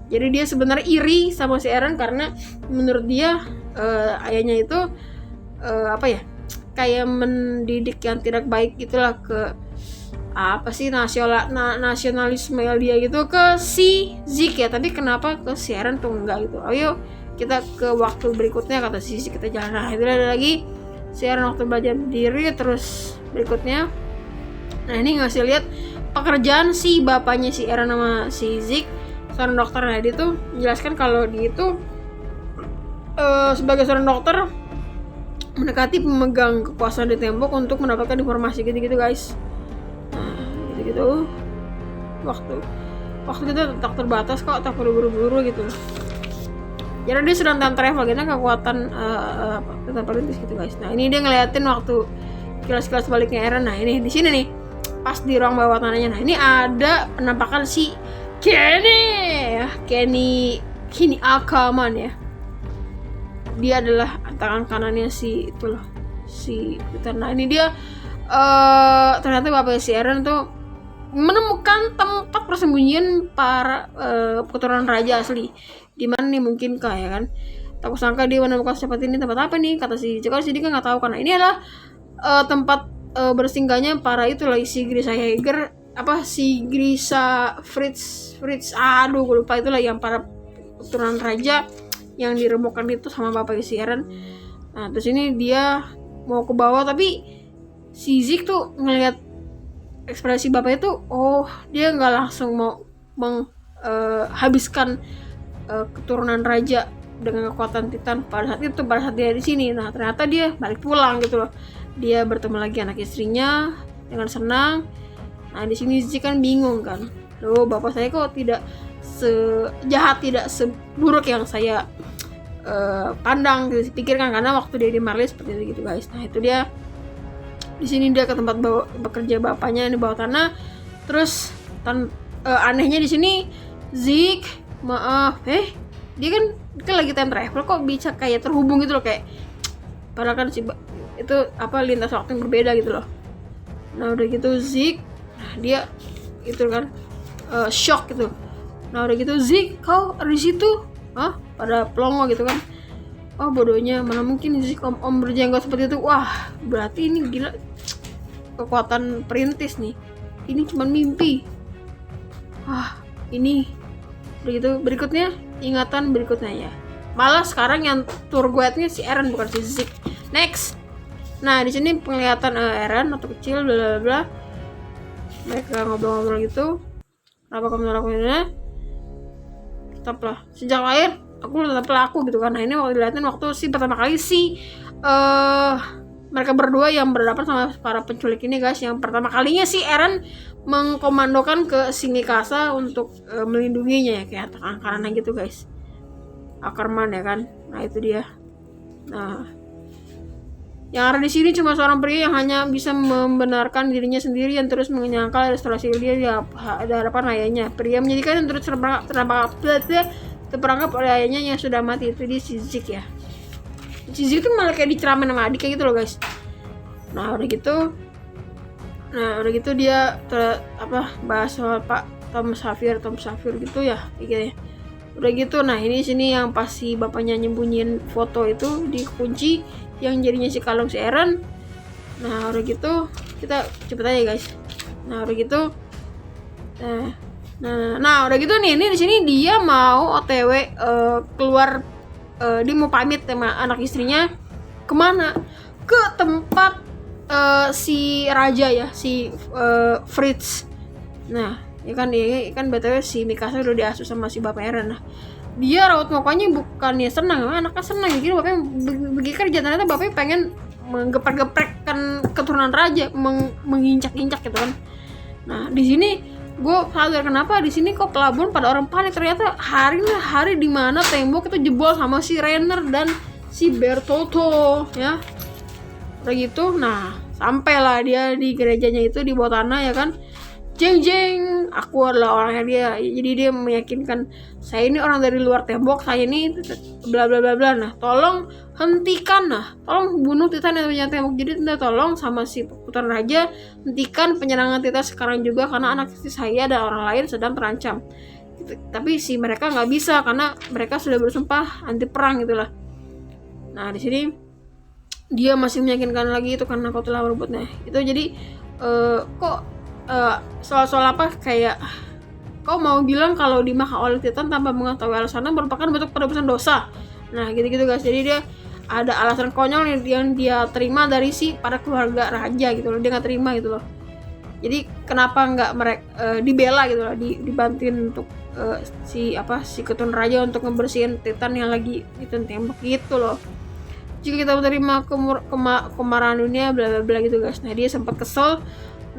[SPEAKER 1] Jadi dia sebenarnya iri sama si Eren karena menurut dia ayahnya itu kayak mendidik yang tidak baik gitulah ke nasionalisme dia gitu ke si Zik ya. Tapi kenapa ke si Eren tuh enggak gitu? Ayo kita ke waktu berikutnya, kata si Zik, kita jalan. Nah itu ada lagi si Eren waktu belajar berdiri. Terus berikutnya, nah ini ngasih lihat pekerjaan si bapaknya si Eren sama si Zik seorang dokter. Nah dia tuh menjelaskan kalau dia itu sebagai seorang dokter mendekati pemegang kekuasaan di tembok untuk mendapatkan informasi gitu guys. Nah gitu waktu kita tak terbatas kok, tak buru-buru gitu. Jadi dia sedang time travel gitu, kekuatan tetap perintis gitu guys. Nah ini dia ngeliatin waktu kilas-kilas baliknya Eren. Nah ini di sini nih pas di ruang bawah tanahnya. Nah ini ada penampakan si Kenny ya, Kenny Ackerman ya. Dia adalah tangan kanannya si itulah si Peter. Nah ini dia ternyata bapak si Eren tuh menemukan tempat persembunyian para keturunan raja asli. Di mana nih mungkinkah ya kan? Tak sangka dia menemukan tempat ini, tempat apa nih? Kata si Jekar, jadi kan nggak tahu karena ini adalah tempat bersinggahnya para itulah si Grisa Jaeger, si Grisa Fritz aduh gue lupa, itulah yang para keturunan raja yang diremukkan itu sama bapak si Eren. Nah terus ini dia mau ke bawah, tapi si Zik tuh ngelihat ekspresi bapaknya tuh, dia nggak langsung mau menghabiskan keturunan raja dengan kekuatan Titan pada saat dia di sini. Nah ternyata dia balik pulang gitu loh. Dia bertemu lagi anak istrinya dengan senang. Nah di sini Zik kan bingung kan, loh bapak saya kok tidak sejahat, tidak seburuk yang saya pandang gitu, pikirkan, karena waktu dia di Marley seperti itu gitu guys. Nah itu dia di sini dia ke tempat bekerja bapaknya di bawah tanah. Terus anehnya di sini Zik dia kan lagi time travel kok bisa kayak terhubung gitu loh, kayak padahal kan itu lintas waktu yang berbeda gitu loh. Nah udah gitu Zik dia itu kan shock gitu. Nah udah gitu Zik, kau ada di situ? Pada pelongo gitu kan. Bodohnya, mana mungkin Zik om berjenggot seperti itu. Wah berarti ini gila kekuatan perintis nih, ini cuma mimpi. Ini begitu. Berikutnya ingatan berikutnya ya, malah sekarang yang tour guide-nya si Eren bukan si Zik. Next. Nah di sini penglihatan Eren waktu kecil bla bla bla. Mereka ngobrol-ngobrol gitu. Apa kamu lakuinnya? Tetaplah sejak lahir aku tetaplah aku gitu kan. Nah ini waktu dilihatin waktu pertama kali mereka berdua yang berhadapan sama para penculik ini guys. Yang pertama kalinya si Eren mengkomandokan ke si Mikasa untuk melindunginya ya, kayak tangan kanannya gitu guys, Ackerman ya kan. Nah itu dia. Nah yang ada di sini cuma seorang pria yang hanya bisa membenarkan dirinya sendiri yang terus menyangkal restorasi dia di hadapan ayahnya. Pria menyedihkan yang terus terperangkap oleh ayahnya yang sudah mati. Itu dia si Zik ya. Si Zik tuh malah kayak diceramain sama adiknya gitu loh guys. Nah udah gitu dia bahas soal Pak Tom Safir gitu ya gitu. Udah gitu, nah ini sini yang pasti bapaknya nyembunyiin foto itu dikunci yang jadinya si kalung si Eren. Nah udah gitu kita cepet aja guys. Nah udah gitu nah udah gitu nih, ini di sini dia mau OTW keluar, dia mau pamit sama anak istrinya kemana, ke tempat si raja ya, si Fritz. Nah ya kan btw si Mikasa udah diasuh sama si bapak Eren. Nah dia raut mukanya bukannya senang, anaknya senang gitu, bapaknya pergi kerja, ternyata bapaknya pengen menggeprek-geprekkan keturunan raja, menginjak-injak gitu kan. Nah di sini gue sadar kenapa di sini kok pelabuhan pada orang panik. Ternyata hari di mana tembok itu jebol sama si Rainer dan si Bertoldo ya. Udah gitu, nah sampailah dia di gerejanya itu di bawah tanah ya kan. Jeng, aku adalah orangnya dia. Jadi dia meyakinkan, saya ini orang dari luar tembok, saya ini bla bla bla bla. Nah tolong hentikan, tolong bunuh Titan yang punya tembok. Jadi tolong sama si Putra Raja, hentikan penyerangan Titan sekarang juga, karena anak istri saya dan orang lain sedang terancam. Tapi si mereka nggak bisa karena mereka sudah bersumpah anti perang gitulah. Nah di sini dia masih meyakinkan lagi itu karena kau telah merebutnya. Itu jadi soal-soal kayak kau mau bilang kalau dimakan oleh Titan tanpa mengetahui alasannya merupakan bentuk penebusan dosa. Nah gitu guys. Jadi dia ada alasan konyol yang dia terima dari si para keluarga raja gitu loh, dia nggak terima gitu loh. Jadi kenapa nggak mereka dibela gitu lah, dibantuin untuk si Keturunan Raja untuk ngebersihin Titan yang lagi ditembak gitu loh. Jika kita menerima kemarahan dunia bla bla bla gitu guys. Nah dia sempat kesel.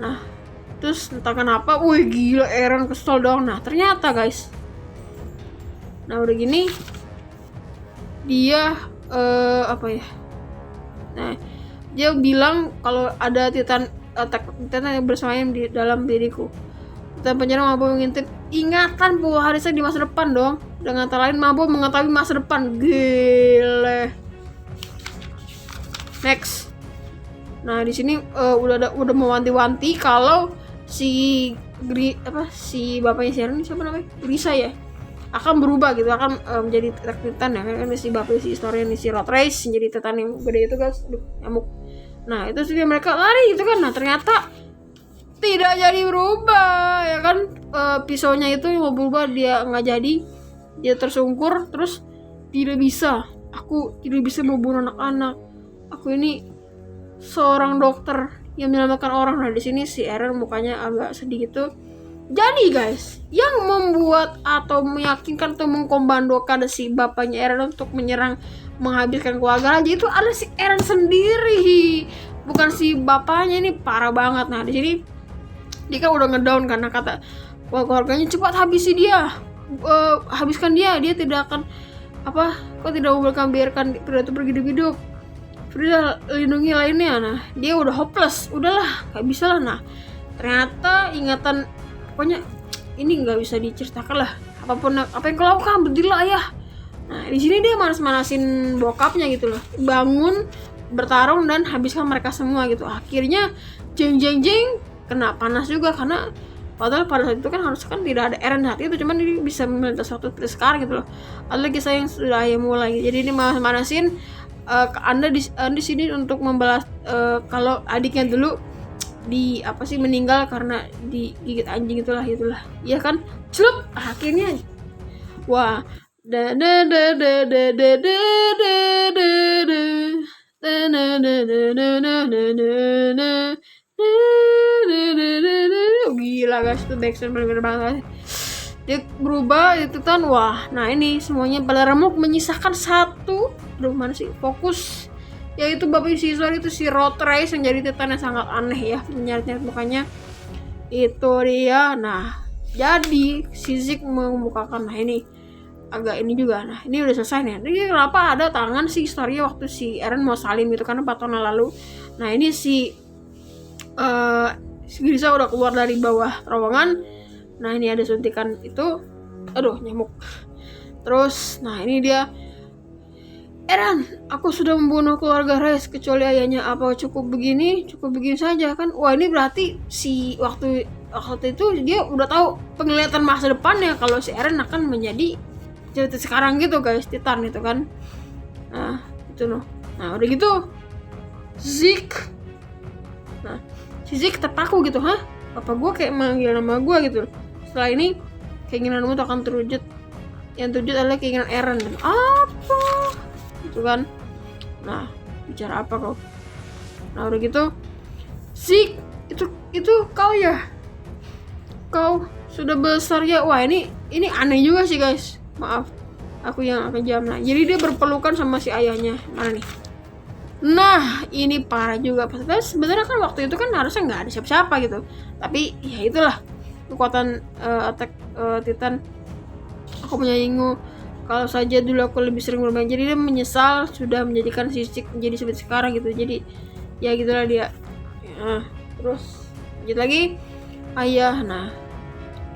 [SPEAKER 1] Nah terus entah kenapa, wih gila Eren kesel dong. Nah ternyata guys, nah udah gini dia nah dia bilang kalau ada Titan yang bersemayam di dalam diriku. Titan penyerang mampu mengintip ingatan pewarisnya di masa depan dong. Dengan kata lain mampu mengetahui masa depan. Gile. Next. Nah di sini udah mewanti-wanti kalau si bapaknya Sharon siapa namanya? Grisa ya, akan berubah gitu, akan menjadi Titan ya kan, si bapaknya si historian si Rotrace menjadi Titan yang gede itu guys. Nyamuk. Nah itu sih mereka lari gitu kan. Nah ternyata tidak jadi berubah ya kan, pisaunya itu mau berubah dia nggak jadi, dia tersungkur terus aku tidak bisa membunuh anak-anak, aku ini seorang dokter yang menyelamatkan orang. Nah di sini si Eren mukanya agak sedih gitu. Jadi guys, yang membuat atau meyakinkan atau mengkomandokan si bapaknya Eren untuk menyerang menghabiskan keluarga raja itu adalah si Eren sendiri, bukan si bapaknya. Ini parah banget. Nah di sini dia kan udah ngedown karena kata keluarganya cepat habisi dia, habiskan dia tidak akan kok tidak boleh biarkan Frida itu berhidup-hidup, Frida lindungi lainnya. Nah dia udah hopeless, udahlah gak bisa lah. Nah ternyata ingatan pokoknya ini nggak bisa diceritakan lah, apapun apa yang kau lakukan berdirilah ayah. Nah di sini dia manas-manasin bokapnya gitu loh, bangun bertarung dan habiskan mereka semua gitu. Akhirnya jeng kena panas juga, karena padahal pada saat itu kan harusnya kan tidak ada Eren saat itu, cuman dia bisa melintas waktu sekarang gitu loh. Ada kisah yang sudah ayah mulai. Jadi ini manasin anda di sini untuk membalas kalau adiknya dulu meninggal karena digigit anjing itulah ya kan. Celup, akhirnya wah gila guys, itu backsound bener-bener banget. Dia berubah itu kan, wah. Nah ini semuanya pada remuk menyisakan satu, mana sih fokus, yaitu bapak siswa itu si Rotrace yang jadi Titan yang sangat aneh ya, menyeret-nyeret mukanya itu dia. Nah jadi si Zeke membukakan, nah ini agak ini juga. Nah ini udah selesai nih. Ini kenapa ada tangan si historia waktu si Eren mau salim itu, karena 4 tahun lalu. Nah ini si Grisa udah keluar dari bawah terowongan. Nah ini ada suntikan itu, aduh nyamuk. Terus nah ini dia, Eren, aku sudah membunuh keluarga Reis kecuali ayahnya. Apa cukup begini saja kan? Wah ini berarti si waktu itu dia udah tahu penglihatan masa depannya kalau si Eren akan menjadi cerita sekarang gitu guys, Titan itu kan. Nah itu loh. Nah udah gitu Zeke, nah si Zeke terpaku gitu, bapak gue kayak manggil nama gue gitu. Setelah ini keinginanmu akan terwujud, yang terwujud adalah keinginan Eren. Dan apa itu kan. Nah bicara apa kau? Nah udah gitu Zeke, itu kau ya, kau sudah besar ya. Wah ini aneh juga sih guys, maaf aku yang kejam. Nah jadi dia berpelukan sama si ayahnya. Mana nih? Nah ini parah juga. Padahal sebenarnya kan waktu itu kan harusnya nggak ada siapa-siapa gitu, tapi ya itulah kekuatan attack Titan. Aku menyayangimu, kalau saja dulu aku lebih sering bermain. Jadi dia menyesal sudah menjadikan Zeke menjadi seperti sekarang gitu. Jadi ya gitulah dia. Terus lanjut lagi, ayah, nah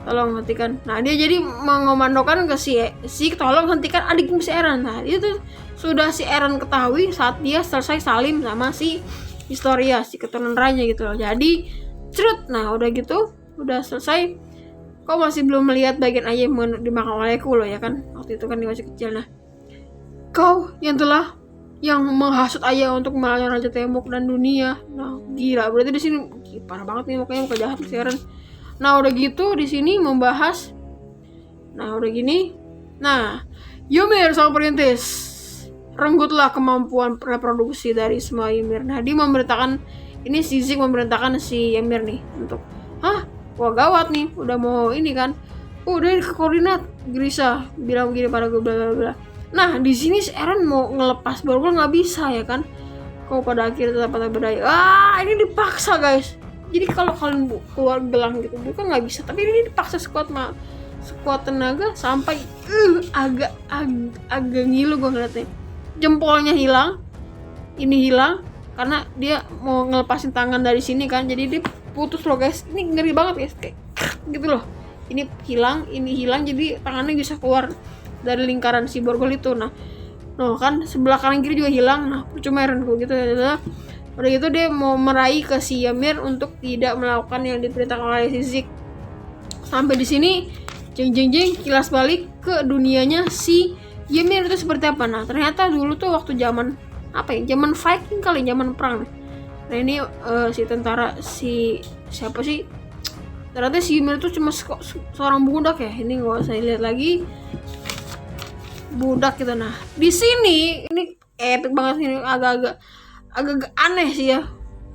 [SPEAKER 1] tolong hentikan. Nah dia jadi mengomandokan ke si Zeke, tolong hentikan adikmu si Eren. Nah itu sudah si Eren ketahui saat dia selesai salim sama si Historia, si keturunan raja gitu loh. Jadi cerut. Nah udah gitu, udah selesai. Kau masih belum melihat bagian ayah yang dimakan olehku loh ya kan, waktu itu kan dia masih kecil. Nah kau yang menghasut ayah untuk melawan Raja Tembok dan dunia. Nah gila, berarti di sini parah banget nih mukanya, muka jahat si Eren. Nah udah gitu di sini membahas. Nah udah gini, nah Ymir sang perintis, renggutlah kemampuan reproduksi dari semua Ymir. Nah dia memberitakan ini si Zik memerintahkan si Ymir nih untuk wah gawat nih, udah mau ini kan, udah ke koordinat. Grisha bilang begini pada gue, bla bla bla. Nah di sini si Eren mau ngelepas Borgol nggak bisa ya kan, kau pada akhirnya tetap berdaya. Ini dipaksa guys. Jadi kalau kalian keluar gelang gitu bukan nggak bisa, tapi ini dipaksa sekuat tenaga sampai agak ngilu gue ngeliatnya. Jempolnya hilang, ini hilang karena dia mau ngelepasin tangan dari sini kan, jadi dia putus loh guys. Ini ngeri banget guys, kayak gitu loh. Ini hilang, jadi tangannya bisa keluar dari lingkaran si Borgol itu. Nah kan sebelah kanan kiri juga hilang. Nah percuma Eren gitu ya. Udah gitu dia mau meraih ke si Ymir untuk tidak melakukan yang diperintahkan oleh si Zik. Sampai di sini jeng kilas balik ke dunianya si Ymir itu seperti apa. Nah ternyata dulu tuh waktu zaman zaman Viking kali, zaman perang. Nah ini si tentara siapa sih, ternyata si Ymir itu cuma seorang budak ya. Ini nggak usah lihat lagi, budak gitu. Nah di sini ini epic banget, ini agak aneh sih ya.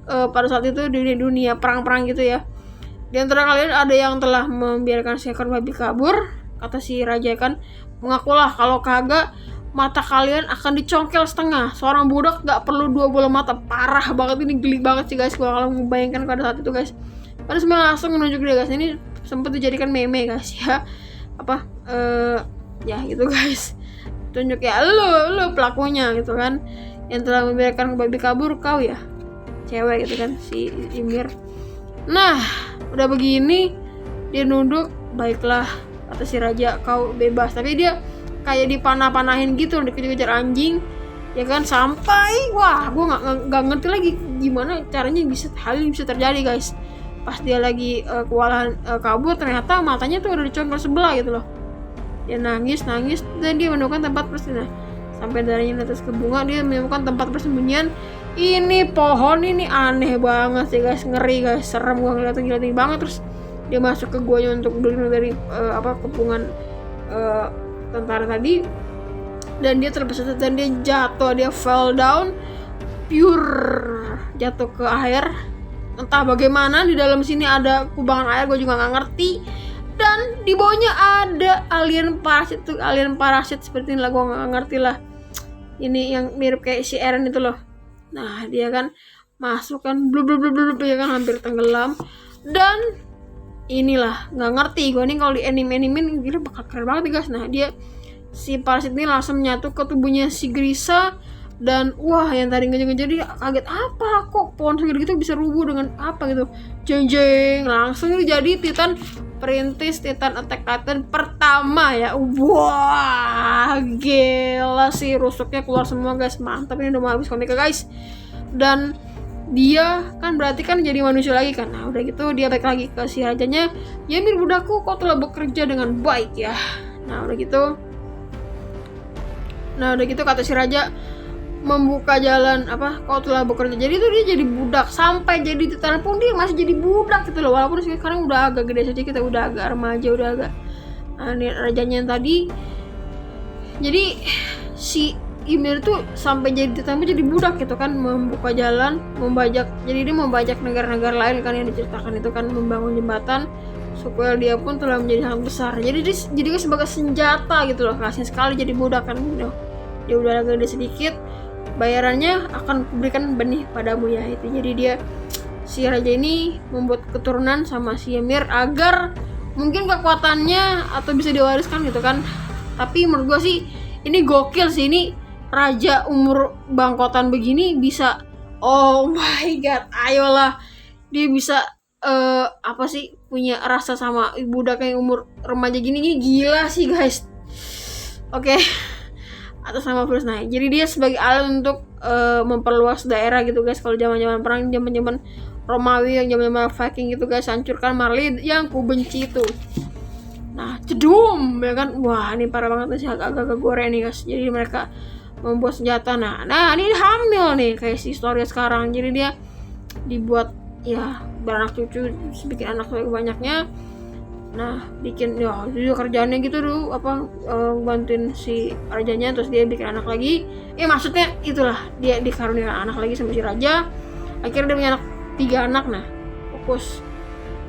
[SPEAKER 1] Pada saat itu di dunia perang-perang gitu ya, di antara kalian ada yang telah membiarkan seekor babi kabur, kata si raja kan. Mengakulah kalau kagak mata kalian akan dicongkel setengah. Seorang budak gak perlu 2 bola mata. Parah banget, ini geli banget sih guys kalau membayangkan pada saat itu guys. Pada semua langsung menunjuk dia guys. Ini sempat dijadikan meme guys ya. Ya gitu guys, tunjuk ya lu pelakunya gitu kan, yang telah membiarkan babi kabur, kau ya cewek gitu kan, si Ymir. Nah udah begini dia nunduk, baiklah kata si raja, kau bebas. Tapi dia kayak dipanah-panahin gitu, dikejar-kejar anjing ya kan, sampai wah gue nggak ngerti lagi gimana caranya hal ini bisa terjadi guys. Pas dia lagi kewalahan kabur, ternyata matanya tuh udah dicongkel sebelah gitu loh. Dia nangis dan dia menemukan tempat persembunyian. Sampai darinya di atas ke bunga, dia menemukan tempat persembunyian. Ini pohon ini aneh banget sih guys, ngeri guys, serem gua ngeliatnya, gila banget. Terus dia masuk ke guanya untuk berlindung dari kepungan tentara tadi, dan dia terpesat dan dia jatuh, dia fell down, pure jatuh ke air. Entah bagaimana di dalam sini ada kubangan air, gue juga nggak ngerti. Dan di bawahnya ada alien parasit seperti ini lah, gue nggak ngerti lah. Ini yang mirip kayak si Eren itu loh. Nah dia kan masuk kan blub ya kan, hampir tenggelam. Dan inilah nggak ngerti gue nih, kalau di animin gila bakal keren banget nih guys. Nah dia si parasit ini langsung menyatu ke tubuhnya si Grisha. Dan wah yang tadi ngejar-ngejar dia kaget, apa kok pohon segede gitu bisa rubuh dengan apa gitu, jeng langsung itu jadi Titan perintis, Titan Attack Titan pertama ya. Wah gila sih, rusuknya keluar semua guys, mantap. Ini udah mau habis komiknya guys. Dan dia kan berarti kan jadi manusia lagi kan. Nah udah gitu dia balik lagi ke si rajanya, Ymir budakku, kau telah bekerja dengan baik ya. Nah udah gitu kata si raja, membuka jalan kau telah bekerja. Jadi tuh dia jadi budak sampai jadi Titan pun dia masih jadi budak gitu loh, walaupun sekarang udah agak gede saja, kita udah agak remaja, udah agak ini rajanya yang tadi. Jadi si Ymir tuh sampai jadi Titan pun jadi budak gitu kan, membuka jalan, membajak. Jadi dia membajak negara-negara lain kan, yang diceritakan itu kan, membangun jembatan supaya dia pun telah menjadi sangat besar. Jadi dia sebagai senjata gitu loh, kasihan sekali jadi budak kan gitu. Dia udah agak gede sedikit, bayarannya akan kuberikan benih padamu ya itu. Jadi dia si raja ini membuat keturunan sama si Ymir agar mungkin kekuatannya atau bisa diwariskan gitu kan. Tapi menurut gue sih ini gokil sih, ini raja umur bangkotan begini bisa, oh my god, ayolah dia bisa punya rasa sama budak yang umur remaja gini gila sih guys. Oke. Atas nama virus. Nah jadi dia sebagai alat untuk memperluas daerah gitu guys. Kalau zaman perang, zaman Romawi, yang zaman Viking gitu guys, hancurkan Marley yang ku benci itu. Nah cedum ya kan, wah ini parah banget sih, agak goreng nih guys. Jadi mereka membuat senjata. Nah ini hamil nih kayak si story sekarang. Jadi dia dibuat ya beranak cucu, bikin anak banyaknya. Nah bikin ya dia kerjaannya gitu dulu bantuin si rajanya, terus dia bikin anak lagi. Maksudnya itulah, dia dikaruniakan anak lagi sama si raja. Akhirnya dia punya anak 3 anak. Nah fokus.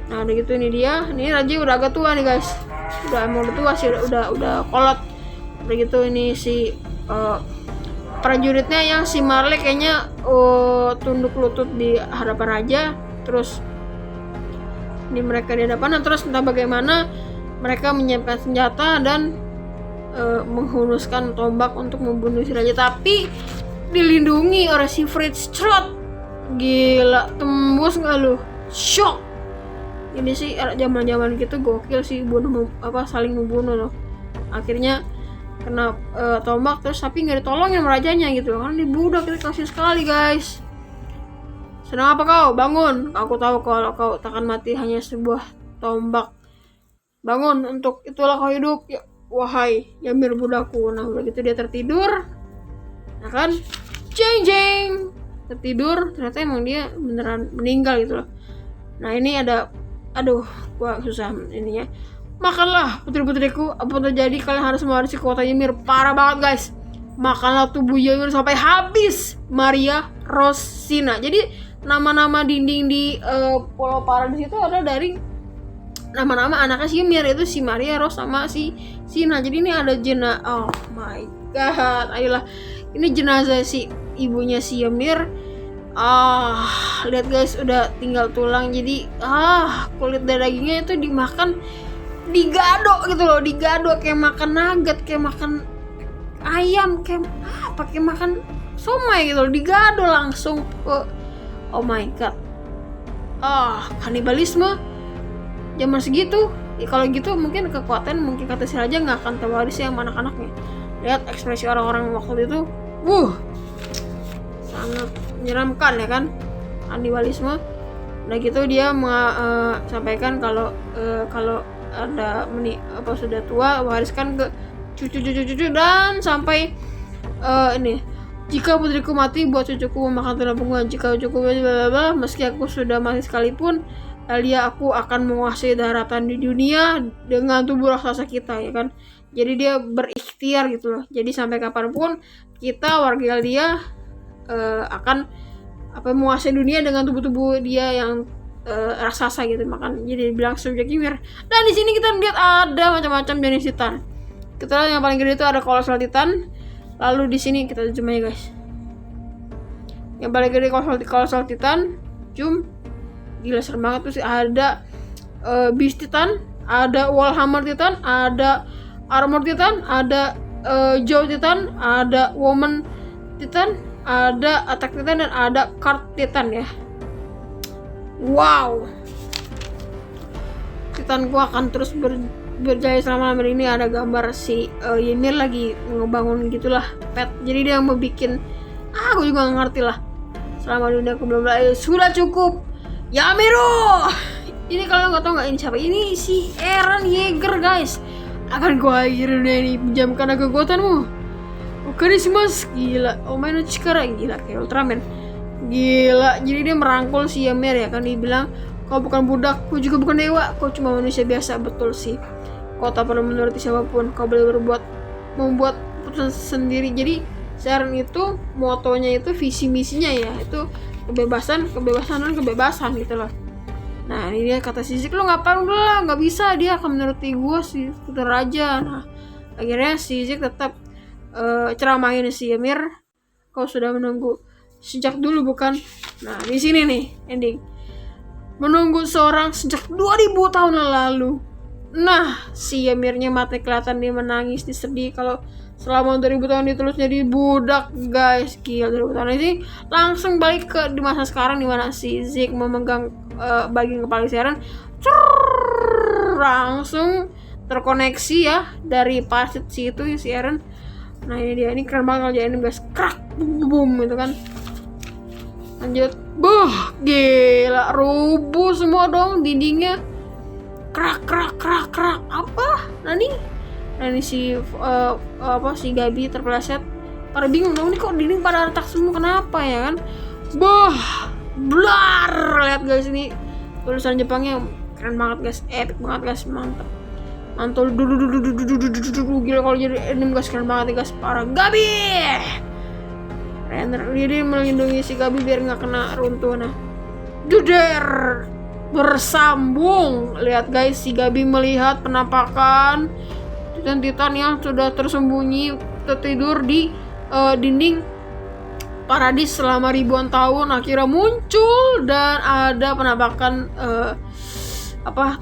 [SPEAKER 1] Nah udah gitu ini raja udah agak tua nih guys, emang udah tua sih, udah kolot. Udah gitu ini si prajuritnya yang si Marley kayaknya tunduk lutut di hadapan raja. Terus ini mereka di hadapan, terus entah bagaimana mereka menyiapkan senjata dan menghunuskan tombak untuk membunuh si raja, tapi dilindungi oleh si Fritz Strott. Gila, tembus nggak lu? Shock. Ini sih zaman gitu gokil sih, saling membunuh loh. Akhirnya kena tombak terus tapi nggak ditolongin sama rajanya gitu loh, karena dibudak. Kita kasih sekali guys. Senang apa kau? Bangun. Aku tahu kalau kau takkan mati hanya sebuah tombak. Bangun, untuk itulah kau hidup ya, wahai Ymir budakku. Nah udah gitu dia tertidur. Nah kan, jeng tertidur, ternyata emang dia beneran meninggal gitu loh. Nah ini ada, aduh gua susah ininya. Makanlah putri-putriku, apa terjadi kalian harus mewarisi kekuatan Ymir. Parah banget guys. Makanlah tubuh Ymir sampai habis. Maria Rosina. Jadi nama-nama dinding di Pulau Paradis itu adalah dari nama-nama anaknya si Ymir, itu si Maria Ros sama si Sina. Jadi ini ada oh my god, ayolah, ini jenazah si ibunya si Ymir. Lihat guys, udah tinggal tulang. Jadi kulit dan dagingnya itu dimakan, digado gitu loh, digado kayak makan nugget, kayak makan ayam, kayak pakai makan somai gitu loh, digado langsung. Oh my god. Kanibalisme zaman segitu. Kalau gitu mungkin kekuatan, mungkin kata si raja nggak akan terwaris ya sama anak-anaknya. Lihat ekspresi orang-orang waktu itu, sangat menyeramkan ya kan, kanibalisme. Udah gitu dia sampaikan kalau ada sudah tua, wariskan ke cucu dan sampai ini, jika putriku mati, buat cucuku memakan tulang punggung. Jika cucuku meski aku sudah mati sekalipun, aku akan menguasai daratan di dunia dengan tubuh raksasa kita ya kan. Jadi dia berikhtiar gitu loh. Jadi sampai kapanpun kita warga dia akan menguasai dunia dengan tubuh dia yang raksasa gitu. Makan jadi bilang subjek Ymir. Dan di sini kita lihat ada macam-macam jenis titan. Kita lihat yang paling gede itu ada kolosal titan. Lalu di sini kita zoom aja guys. Yang paling gede kolosal titan, zoom. Gila serem banget. Terus ada beast titan, ada wallhammer titan, ada armor titan, ada jaw titan, ada woman titan, ada attack titan, dan ada card titan ya. Wow. Titanku akan terus berjaya selama ini. Ada gambar si Ymir lagi ngebangun gitulah pet. Jadi dia mau bikin, aku juga gak ngerti lah. Selama dunia aku bla bla. Sudah cukup Yamiru. Ini kalau nggak tahu nggak, ini siapa? Ini si Eren Yeager guys. Akan gua akhiri dunia ini, pinjamkan kekuatanmu. Karismas, gila. Omae no Chikara, gila kayak Ultraman. Gila. Jadi dia merangkul si Ymir ya kan. Dia bilang, kau bukan budak, kau juga bukan dewa, kau cuma manusia biasa. Betul sih. Kau tak perlu menuruti siapapun, kau boleh membuat keputusan sendiri. Jadi Eren itu motonya itu, visi misinya ya, itu kebebasan gitu loh. Nah ini dia kata si Zik, lo ngapain, udah lah nggak bisa, dia akan menuruti gue si putra raja. Nah akhirnya si Zik tetap ceramahin si Ymir, kau sudah menunggu sejak dulu bukan? Nah di sini nih ending, menunggu seorang sejak 2000 tahun lalu. Nah si Ymirnya mati, kelihatan dia menangis, disedih kalau selama 2000 tahun dia terus jadi budak guys. Gila, 2000 tahun ini langsung balik ke di masa sekarang, di mana si Zik memegang bagian kepala si Eren, langsung terkoneksi ya dari parasit si Eren. Nah ini dia, ini keren banget kalau jadi guys, krak boom gitu kan. Lanjut, gila, rubuh semua dong dindingnya, krak apa? Nah ini si si Gabi terpeleset. Pada bingung dong, ini kok dinding pada retak semua, kenapa ya kan? Blar, lihat guys, ini tulisan Jepangnya keren banget guys, epic banget guys, mantap. Mantul gila kalau jadi anime guys, keren banget guys, parah. Gabi Renner, dia melindungi si Gabi biar nggak kena runtuh. Nah duder bersambung. Lihat guys, si Gabi melihat penampakan Titan-Titan yang sudah tersembunyi tertidur di dinding paradis selama ribuan tahun akhirnya muncul, dan ada penampakan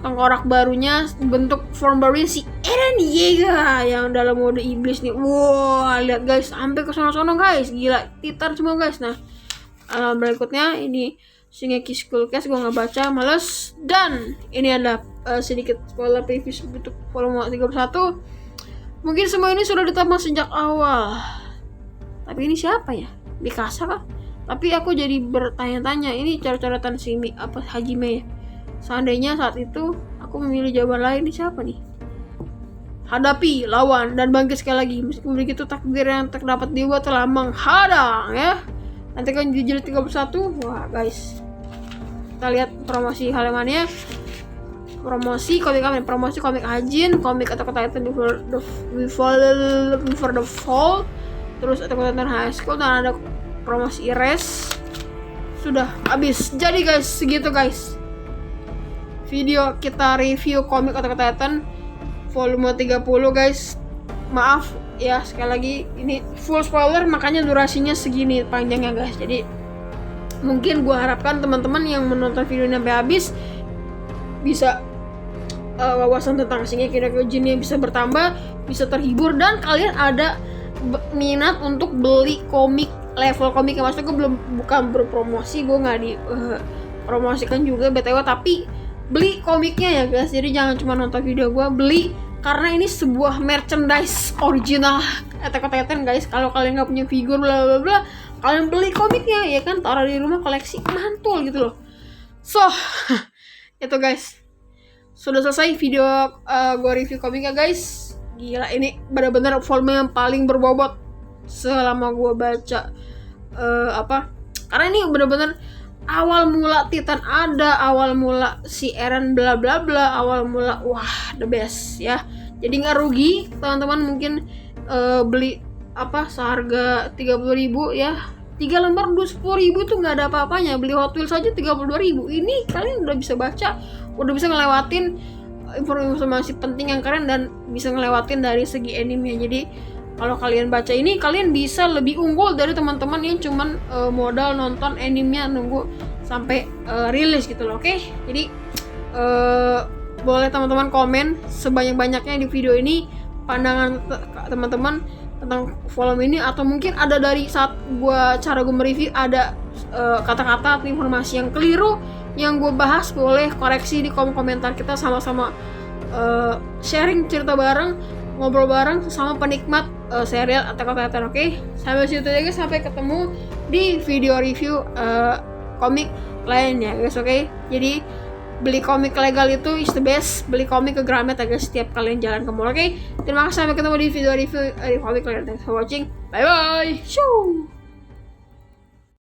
[SPEAKER 1] tengkorak barunya bentuk form barunya si Eren Yeager yang dalam mode iblis nih. Wah, lihat guys, sampai ke sono-sono guys, gila, Titan semua guys. Nah, berikutnya ini Shingeki School Case, gue nggak baca, males. Dan ini ada sedikit spoiler preview untuk volume 31. Mungkin semua ini sudah ditambah sejak awal, tapi ini siapa ya? Mikasa kah? Tapi aku jadi bertanya-tanya, ini coret-coretan si Hajime ya? Seandainya saat itu aku memilih jawaban lain, ini siapa nih? Hadapi, lawan, dan bangkit sekali lagi. Meskipun begitu, takdir yang terdapat di gua telah menghadang ya. Nanti kan di jilid 31. Wah guys, kita lihat promosi halamannya. Promosi komik Hajin, komik Attack on Titan Before the Fall, terus Attack on Titan High School, dan ada promosi Ires. Sudah habis. Jadi guys, segitu guys video kita review komik Attack on Titan volume 30 guys. Maaf ya, sekali lagi ini full spoiler, makanya durasinya segini panjangnya guys. Jadi mungkin gue harapkan teman-teman yang menonton video ini sampai habis bisa wawasan tentang Shingeki no Kyojin bisa bertambah, bisa terhibur, dan kalian ada minat untuk beli komik level komik. Maksudnya gue bukan berpromosi, gue nggak promosikan juga BTW, tapi beli komiknya ya guys. Jadi jangan cuma nonton video gue, beli, karena ini sebuah merchandise original Attack on Titan guys. Kalau kalian nggak punya figur bla bla bla, kalian beli komiknya ya kan, taruh di rumah, koleksi, mantul gitu loh. So itu guys, sudah selesai video gue review komiknya guys. Gila, ini benar-benar volume yang paling berbobot selama gue baca karena ini benar-benar awal mula Titan ada, awal mula si Eren bla bla bla, awal mula wah the best ya. Jadi nggak rugi teman-teman, mungkin beli seharga 30.000 ya, 3 lembar 10.000 tuh nggak ada apa-apanya. Beli Hot Wheels saja 32.000. Ini kalian udah bisa baca, udah bisa ngelewatin informasi penting yang keren, dan bisa ngelewatin dari segi anime. Jadi kalau kalian baca ini, kalian bisa lebih unggul dari teman-teman yang cuman modal nonton animenya nunggu sampai rilis gitu loh. Oke? Jadi boleh teman-teman komen sebanyak-banyaknya di video ini pandangan teman-teman tentang volume ini, atau mungkin ada dari saat cara gue mereview ada kata-kata atau informasi yang keliru yang gue bahas, boleh koreksi di kolom komentar. Kita sama-sama sharing cerita bareng, ngobrol bareng sama penikmat serial Attack on Titan. Oke? Sampai situ aja guys, sampai ketemu di video review komik lainnya guys. Oke? Jadi beli komik legal itu is the best. Beli komik ke Gramet ya guys, setiap kalian jalan ke mall. Oke? Terima kasih, sampai ketemu di video review komik lainnya. Thanks for watching. Bye bye. Shoo.